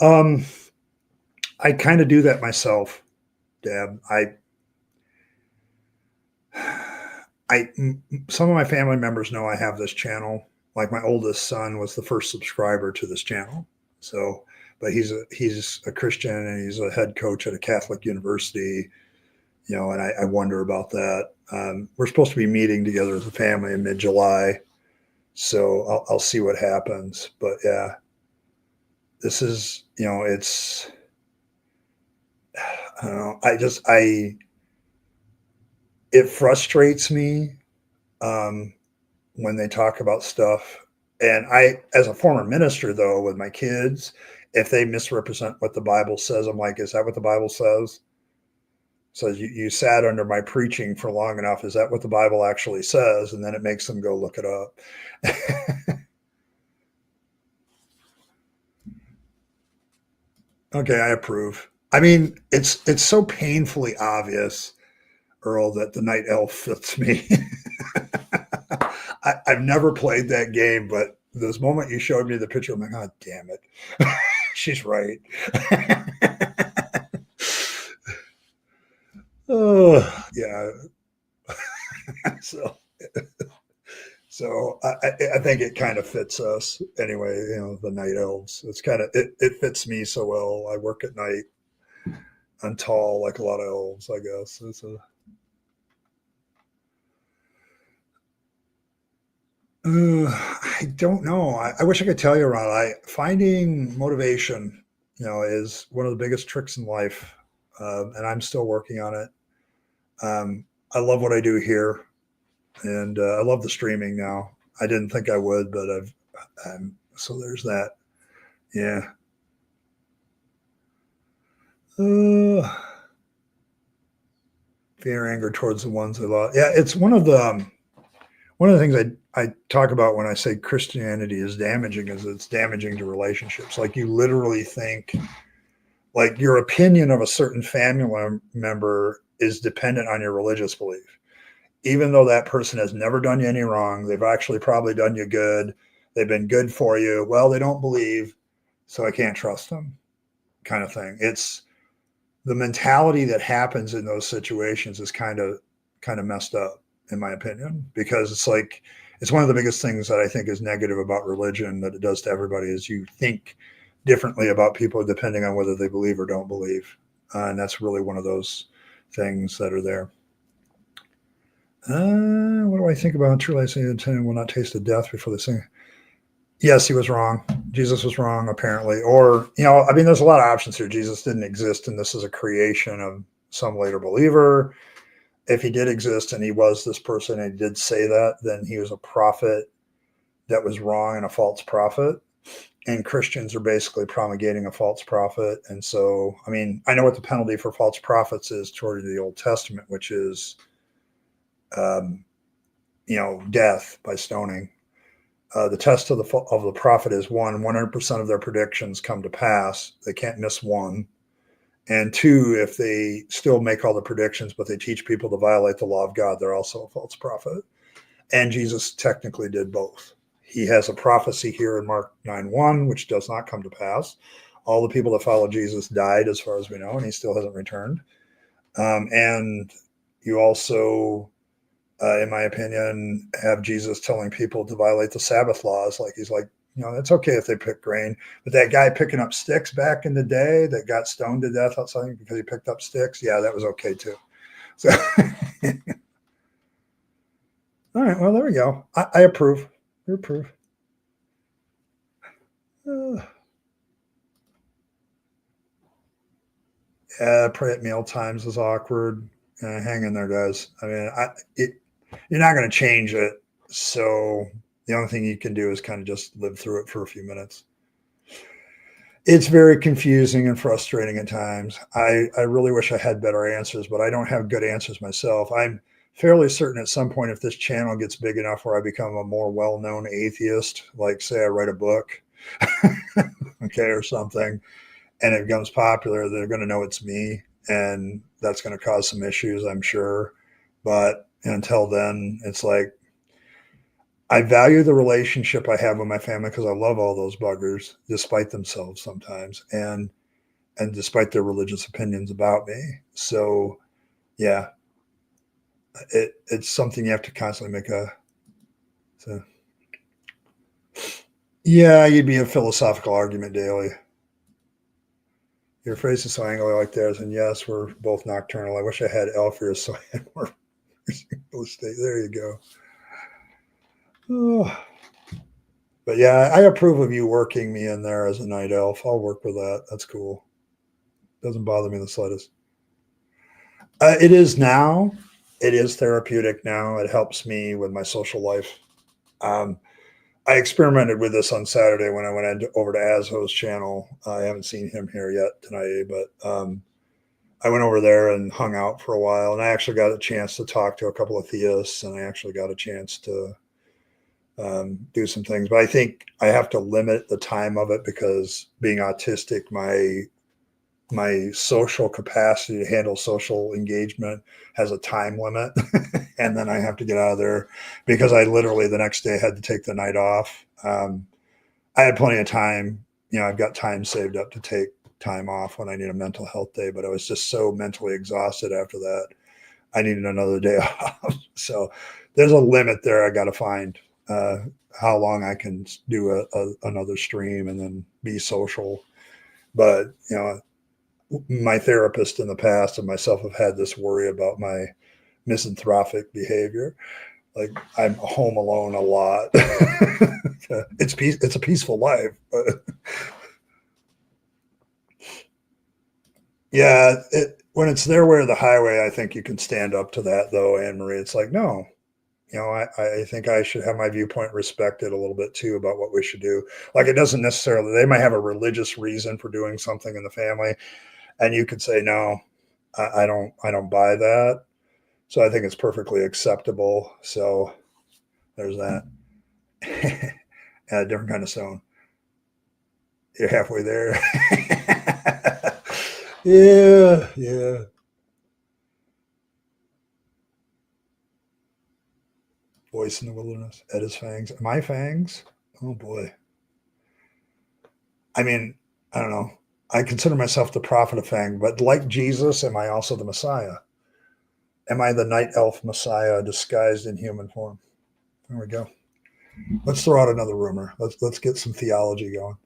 I kind of do that myself, Deb. Some of my family members know I have this channel. Like my oldest son was the first subscriber to this channel. So, but he's a Christian and he's a head coach at a Catholic university, and I wonder about that. We're supposed to be meeting together as a family in mid-July. So I'll see what happens. But yeah, this is, it's, I don't know. It frustrates me when they talk about stuff. And as a former minister, though, with my kids, if they misrepresent what the Bible says, I'm like, is that what the Bible says? So you sat under my preaching for long enough. Is that what the Bible actually says? And then it makes them go look it up. Okay, I approve. I mean, it's so painfully obvious, Earl, that the night elf fits me. I've never played that game, but this moment you showed me the picture, I'm like, oh, damn it. She's right. Oh, yeah. So So I think it kind of fits us anyway. The night elves. It's kind of it fits me so well. I work at night. I'm tall like a lot of elves, I guess. I don't know. I wish I could tell you, Ron. Finding motivation, is one of the biggest tricks in life, and I'm still working on it. I love what I do here, and I love the streaming now. I didn't think I would, but so there's that. Yeah. Uh, Fear, anger towards the ones I love. Yeah, it's one of the things I talk about when I say Christianity is damaging is it's damaging to relationships. Like you literally think like your opinion of a certain family member is dependent on your religious belief. Even though that person has never done you any wrong, they've actually probably done you good. They've been good for you. Well, they don't believe, so I can't trust them, kind of thing. It's the mentality that happens in those situations is kind of messed up, in my opinion, because it's one of the biggest things that I think is negative about religion that it does to everybody is you think differently about people depending on whether they believe or don't believe, and that's really one of those things that are there. What do I think about truly I say the ten will not taste of death before they sing? Yes, he was wrong. Jesus was wrong, apparently. Or, I mean, there's a lot of options here. Jesus didn't exist, and this is a creation of some later believer. If he did exist and he was this person and he did say that, then he was a prophet that was wrong and a false prophet. And Christians are basically promulgating a false prophet. And so, I mean, I know what the penalty for false prophets is toward the Old Testament, which is, death by stoning. The test of the prophet is 100% of their predictions come to pass. They can't miss one. And two, if they still make all the predictions, but they teach people to violate the law of God, they're also a false prophet. And Jesus technically did both. He has a prophecy here in Mark 9:1, which does not come to pass. All the people that followed Jesus died, as far as we know, and he still hasn't returned. And you also, in my opinion, have Jesus telling people to violate the Sabbath laws. Like he's like, it's okay if they pick grain. But that guy picking up sticks back in the day that got stoned to death outside because he picked up sticks, yeah, that was okay too. So, all right, well, there we go. I approve. You approve. Yeah, pray at meal times is awkward. Hang in there, guys. I mean, you're not going to change it. So the only thing you can do is kind of just live through it for a few minutes. It's very confusing and frustrating at times. I really wish I had better answers, but I don't have good answers myself. I'm fairly certain at some point if this channel gets big enough where I become a more well-known atheist, like say I write a book, okay, or something, and it becomes popular, they're going to know it's me, and that's going to cause some issues, I'm sure. But until then, it's like I value the relationship I have with my family because I love all those buggers, despite themselves sometimes, and despite their religious opinions about me. So, yeah, it's something you have to constantly make a. So, yeah, you'd be a philosophical argument daily. Your phrase is so angry like theirs, and yes, we're both nocturnal. I wish I had Alfred so I had more real estate. There you go. Oh. But yeah, I approve of you working me in there as a night elf. I'll work with that. That's cool. Doesn't bother me the slightest. It is now. It is therapeutic now. It helps me with my social life. I experimented with this on Saturday when I went over to Azho's channel. I haven't seen him here yet tonight, but I went over there and hung out for a while, and I actually got a chance to talk to a couple of theists, and I actually got a chance to do some things. But I think I have to limit the time of it because being autistic, my social capacity to handle social engagement has a time limit. And then I have to get out of there because I literally the next day had to take the night off. I had plenty of time. I've got time saved up to take time off when I need a mental health day, but I was just so mentally exhausted after that. I needed another day off. So there's a limit there I got to find. how long I can do another stream and then be social. But my therapist in the past and myself have had this worry about my misanthropic behavior. Like I'm home alone a lot. It's a peaceful life, but yeah, when it's their way or the highway, I think you can stand up to that though, Anne Marie. It's like, no, I think I should have my viewpoint respected a little bit too about what we should do. Like it doesn't necessarily, they might have a religious reason for doing something in the family, and you could say, no, I don't buy that. So I think it's perfectly acceptable. So there's that. A different kind of stone. You're halfway there. Yeah, yeah. Voice in the wilderness. At his fangs. My fangs? Oh boy. I mean, I don't know. I consider myself the prophet of Fang, but like Jesus, am I also the Messiah? Am I the night elf Messiah disguised in human form? There we go. Let's throw out another rumor. Let's get some theology going.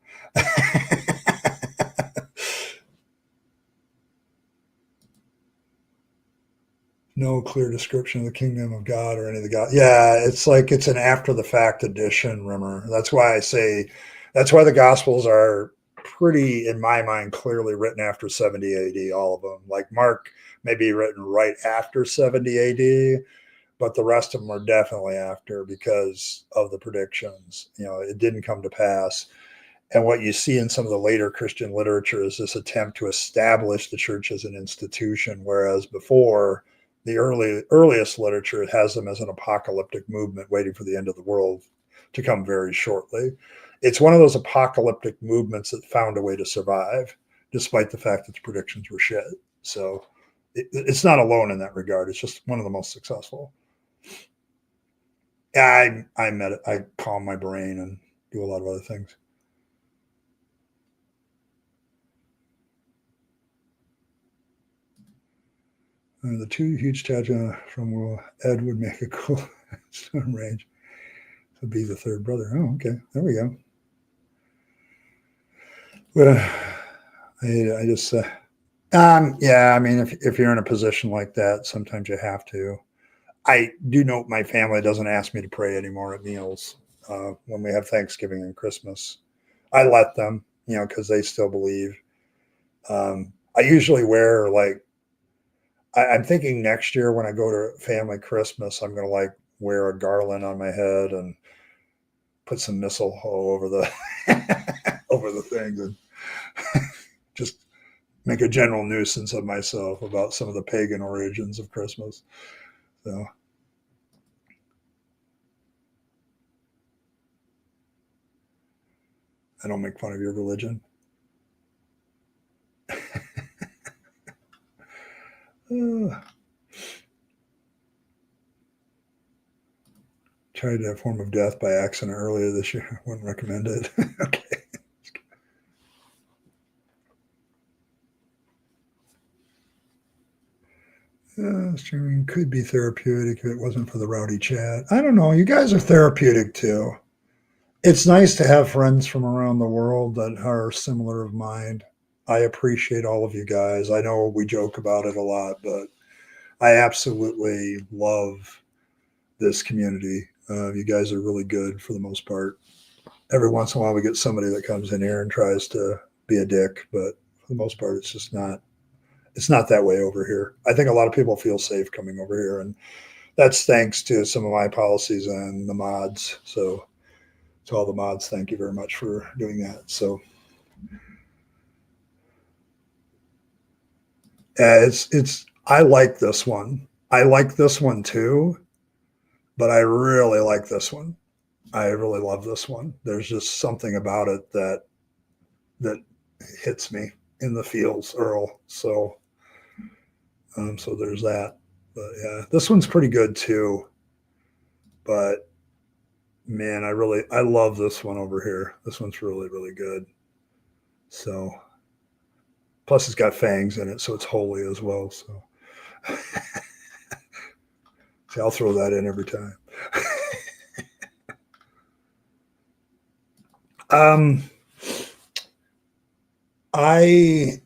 No clear description of the kingdom of God or any of the God. Yeah, it's like it's an after the fact addition, rumor. That's why I say that's why the gospels are pretty, in my mind, clearly written after 70 AD, all of them. Like Mark may be written right after 70 AD, but the rest of them are definitely after because of the predictions. It didn't come to pass. And what you see in some of the later Christian literature is this attempt to establish the church as an institution, whereas before the earliest literature, it has them as an apocalyptic movement waiting for the end of the world to come very shortly. It's one of those apocalyptic movements that found a way to survive, despite the fact that the predictions were shit. So it's not alone in that regard. It's just one of the most successful. Yeah, I calm my brain and do a lot of other things. The two huge statues from Ed would make a cool stone range to be the third brother. Oh, okay. There we go. But I just, yeah, I mean, if you're in a position like that, sometimes you have to. I do note my family doesn't ask me to pray anymore at meals when we have Thanksgiving and Christmas. I let them, because they still believe. I usually wear like I'm thinking next year when I go to family Christmas, I'm going to like wear a garland on my head and put some mistletoe over the over the things and just make a general nuisance of myself about some of the pagan origins of Christmas. So I don't make fun of your religion. Tried a form of death by accident earlier this year. Wouldn't recommend it. Okay. Streaming could be therapeutic if it wasn't for the rowdy chat. I don't know. You guys are therapeutic too. It's nice to have friends from around the world that are similar of mind. I appreciate all of you guys. I know we joke about it a lot, but I absolutely love this community. You guys are really good for the most part. Every once in a while, we get somebody that comes in here and tries to be a dick, but for the most part, it's just not. It's not that way over here. I think a lot of people feel safe coming over here, and that's thanks to some of my policies and the mods. So, to all the mods, thank you very much for doing that. So, it's. I like this one. I like this one too, but I really like this one. I really love this one. There's just something about it that hits me in the feels, Earl. So there's that. But yeah, this one's pretty good too. But man, I love this one over here. This one's really really good. So plus it's got fangs in it, so it's holy as well. So see, I'll throw that in every time. Um, I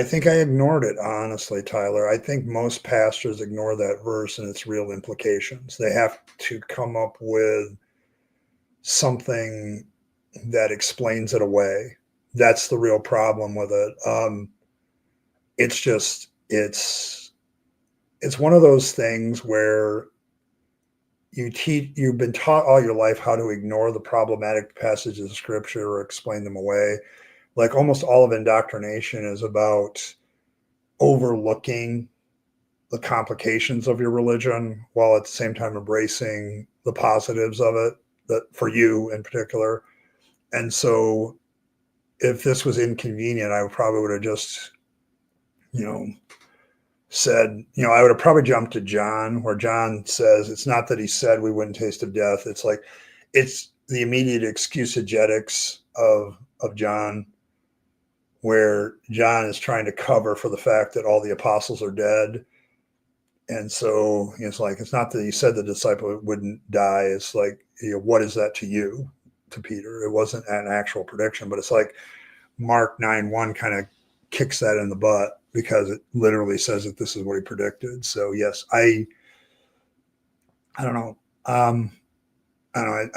think I ignored it, honestly, Tyler. I think most pastors ignore that verse and its real implications. They have to come up with something that explains it away. That's the real problem with it. It's just it's one of those things where you've been taught all your life how to ignore the problematic passages of scripture or explain them away. Like almost all of indoctrination is about overlooking the complications of your religion while at the same time embracing the positives of it, that for you in particular. And so if this was inconvenient, I probably would have just, you know, said, I would have probably jumped to John, where John says it's not that he said we wouldn't taste of death. It's like it's the immediate excusegetics of John, where John is trying to cover for the fact that all the apostles are dead. And so it's like, it's not that he said the disciple wouldn't die. It's like, what is that to you, to Peter? It wasn't an actual prediction, but it's like Mark 9:1 kind of kicks that in the butt because it literally says that this is what he predicted. So yes, I don't know. I don't know.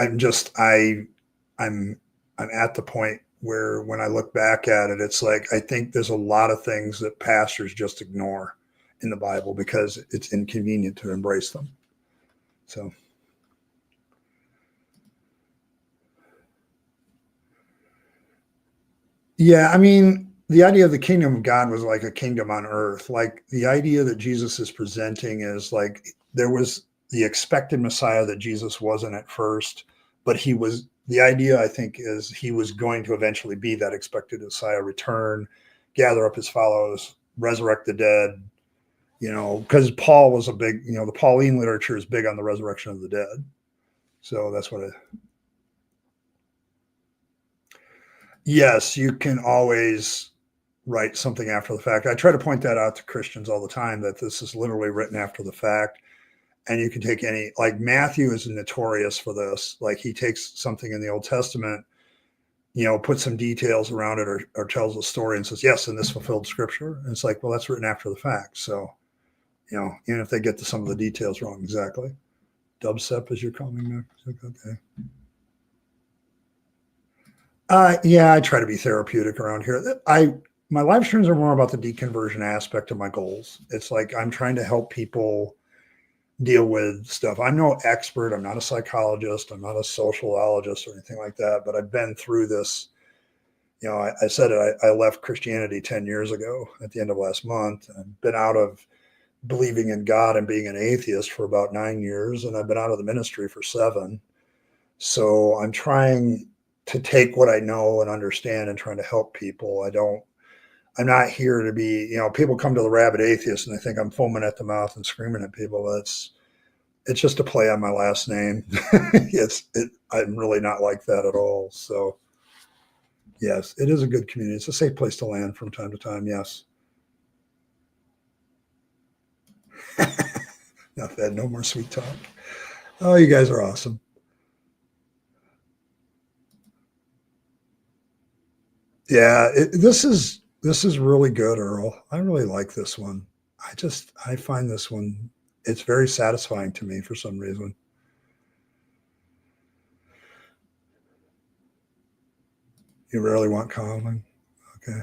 I'm at the point where when I look back at it, it's like, I think there's a lot of things that pastors just ignore in the Bible because it's inconvenient to embrace them. So. Yeah, I mean, the idea of the kingdom of God was like a kingdom on earth. Like the idea that Jesus is presenting is like there was the expected Messiah that Jesus wasn't at first, but he was. The idea, I think, is he was going to eventually be that expected Messiah, return, gather up his followers, resurrect the dead. Because Paul was a big, the Pauline literature is big on the resurrection of the dead. So that's what it. Yes, you can always write something after the fact. I try to point that out to Christians all the time, that this is literally written after the fact. And you can take any, like Matthew is notorious for this. Like he takes something in the Old Testament, puts some details around it or tells a story and says, yes, and this fulfilled scripture. And it's like, well, that's written after the fact. So, even if they get to some of the details wrong, exactly. Dubstep as you're calling me. Okay. Yeah, I try to be therapeutic around here. My live streams are more about the deconversion aspect of my goals. It's like I'm trying to help people deal with stuff. I'm no expert. I'm not a psychologist. I'm not a sociologist or anything like that. But I've been through this. I said it. I left Christianity 10 years ago at the end of last month. I've been out of believing in God and being an atheist for about 9 years, and I've been out of the ministry for 7. So I'm trying to take what I know and understand and trying to help people. I'm not here to be, people come to the Rabyd Atheist and they think I'm foaming at the mouth and screaming at people. It's just a play on my last name. I'm really not like that at all. So yes, it is a good community. It's a safe place to land from time to time. Yes. Enough that. No more sweet talk. Oh, you guys are awesome. Yeah, this is really good, Earl. I really like this one. I find this one, it's very satisfying to me for some reason. You rarely want calming. Okay.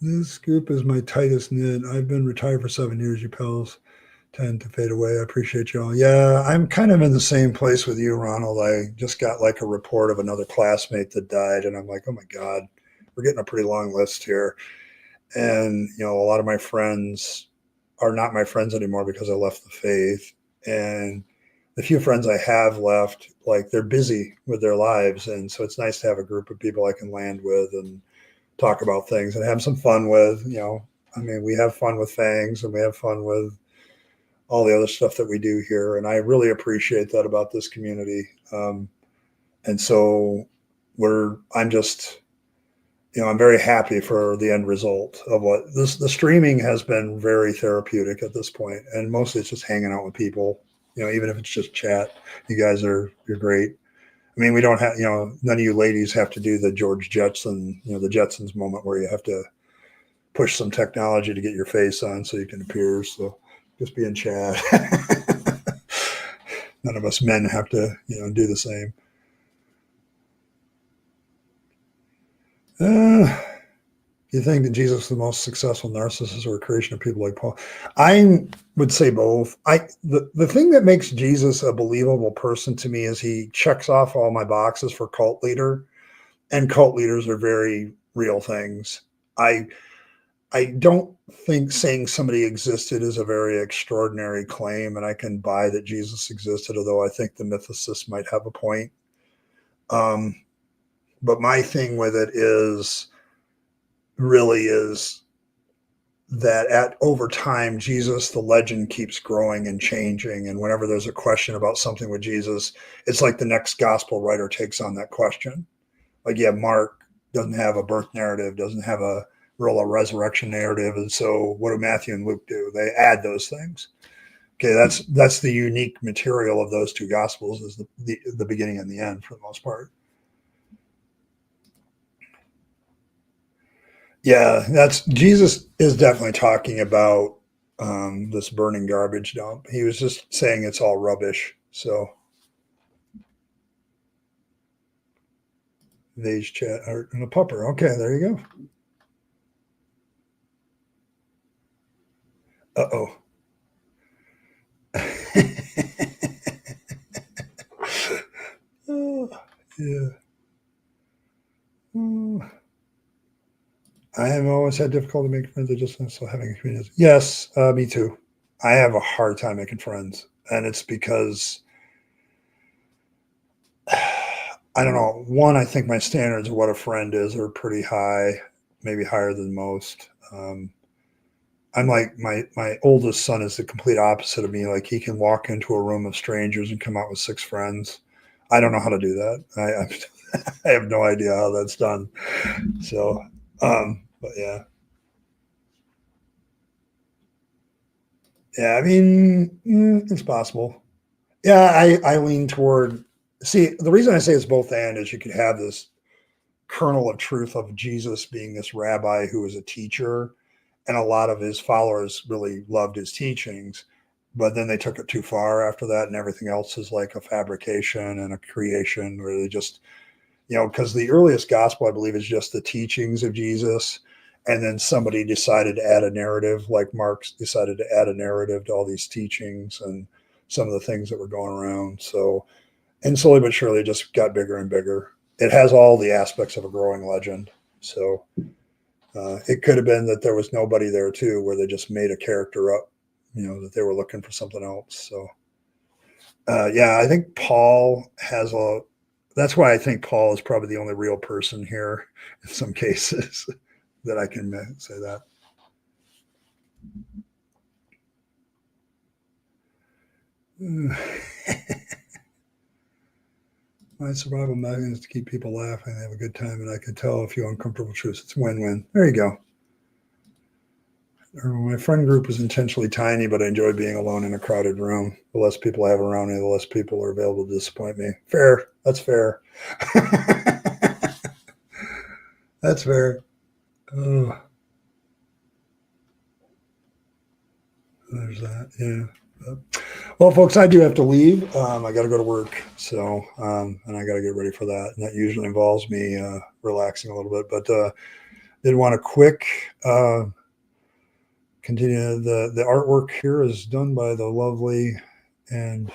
This group is my tightest knit. I've been retired for 7 years. You pals tend to fade away. I appreciate y'all. Yeah, I'm kind of in the same place with you, Ronald. I just got like a report of another classmate that died, and I'm like, oh my God, we're getting a pretty long list here. And, a lot of my friends are not my friends anymore because I left the faith. And the few friends I have left, like they're busy with their lives. And so it's nice to have a group of people I can land with and talk about things and have some fun with. We have fun with Fangs and we have fun with all the other stuff that we do here. And I really appreciate that about this community. And so I'm very happy for the end result of what the streaming has been very therapeutic at this point. And mostly it's just hanging out with people. even if it's just chat. You're great. I mean, we don't have, none of you ladies have to do the George Jetson, the Jetsons moment where you have to push some technology to get your face on so you can appear. So just be in chat. None of us men have to, do the same. You think that Jesus is the most successful narcissist or a creation of people like Paul? I would say both. The thing that makes Jesus a believable person to me is he checks off all my boxes for cult leader, and cult leaders are very real things. I don't think saying somebody existed is a very extraordinary claim, and I can buy that Jesus existed, although I think the mythicists might have a point. But my thing with it is that over time, Jesus, the legend, keeps growing and changing. And whenever there's a question about something with Jesus, it's like the next gospel writer takes on that question. Like, Mark doesn't have a birth narrative, doesn't have a resurrection narrative. And so what do Matthew and Luke do? They add those things. Okay, that's the unique material of those two gospels, is the beginning and the end for the most part. Yeah, Jesus is definitely talking about this burning garbage dump. He was just saying it's all rubbish. So, Vage chat art and a pupper. Okay, there you go. Uh-oh. Oh, yeah. I have always had difficulty making friends. I just so having a community. Yes, me too. I have a hard time making friends, and it's because I don't know. One, I think my standards of what a friend is are pretty high, maybe higher than most. I'm like my oldest son is the complete opposite of me. Like, he can walk into a room of strangers and come out with 6 friends. I don't know how to do that. I have no idea how that's done. So, but yeah. Yeah, I mean, it's possible. Yeah, I lean toward. See, the reason I say it's both and is you could have this kernel of truth of Jesus being this rabbi who was a teacher, and a lot of his followers really loved his teachings, but then they took it too far after that, and everything else is like a fabrication and a creation where they just, because the earliest gospel, I believe, is just the teachings of Jesus. And then somebody decided to add a narrative, like Marx decided to add a narrative to all these teachings and some of the things that were going around. So, and slowly but surely it just got bigger and bigger. It has all the aspects of a growing legend. So it could have been that there was nobody there too, where they just made a character up, that they were looking for something else. So yeah, I think Paul has that's why I think Paul is probably the only real person here in some cases that I can say that. My survival mechanism is to keep people laughing and have a good time, and I can tell a few uncomfortable truths. It's win-win. There you go. My friend group is intentionally tiny, but I enjoy being alone in a crowded room. The less people I have around me, the less people are available to disappoint me. Fair. That's fair. That's fair. Oh, there's that. Yeah. Well, folks, I do have to leave. I got to go to work, so and I got to get ready for that. And that usually involves me relaxing a little bit. But did want a quick continue. The artwork here is done by the lovely and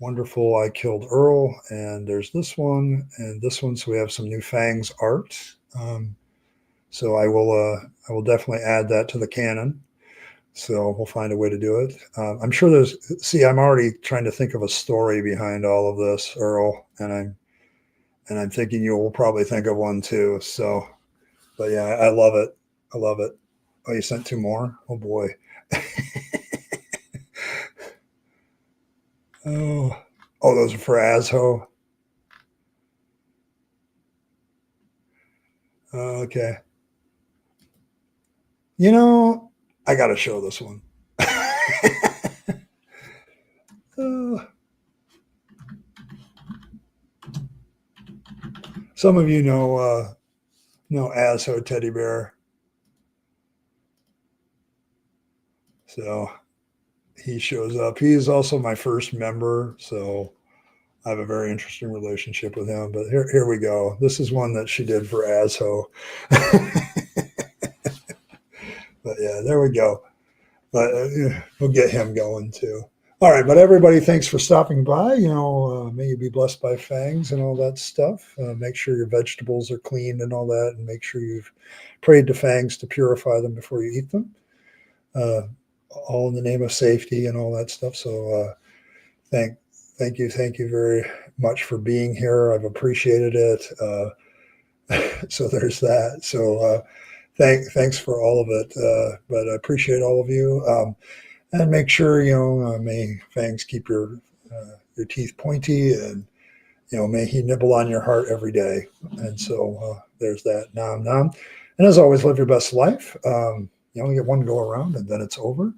wonderful I Killed Earl, and there's this one and this one. So we have some new Fangs art. So I will definitely add that to the canon. So we'll find a way to do it. I'm sure I'm already trying to think of a story behind all of this, Earl, and I'm thinking you will probably think of one too. So, but yeah, I love it. I love it. Oh, you sent 2 more? Oh boy. Oh, those are for Asho. Okay. I got to show this one. Some of you know Asho Teddy Bear. So he shows up. He is also my first member, so I have a very interesting relationship with him. But here we go. This is one that she did for Asho. But yeah, there we go. But we'll get him going too. All right, but everybody, thanks for stopping by. May you be blessed by fangs and all that stuff. Make sure your vegetables are cleaned and all that, and make sure you've prayed to fangs to purify them before you eat them. All in the name of safety and all that stuff. So thank you very much for being here. I've appreciated it. So there's that. So thanks for all of it. But I appreciate all of you. And make sure, may fangs keep your teeth pointy, and, may he nibble on your heart every day. And so there's that. Nom nom. And as always, live your best life. You only get one go around, and then it's over.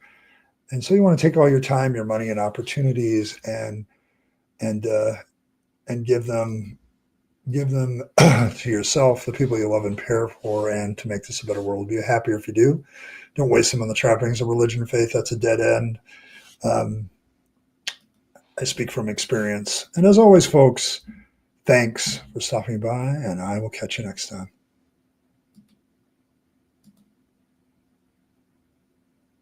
And so you want to take all your time, your money, and opportunities, and give them to yourself, the people you love and care for, and to make this a better world. Be happier if you do. Don't waste them on the trappings of religion and faith. That's a dead end. I speak from experience. And as always, folks, thanks for stopping by, and I will catch you next time.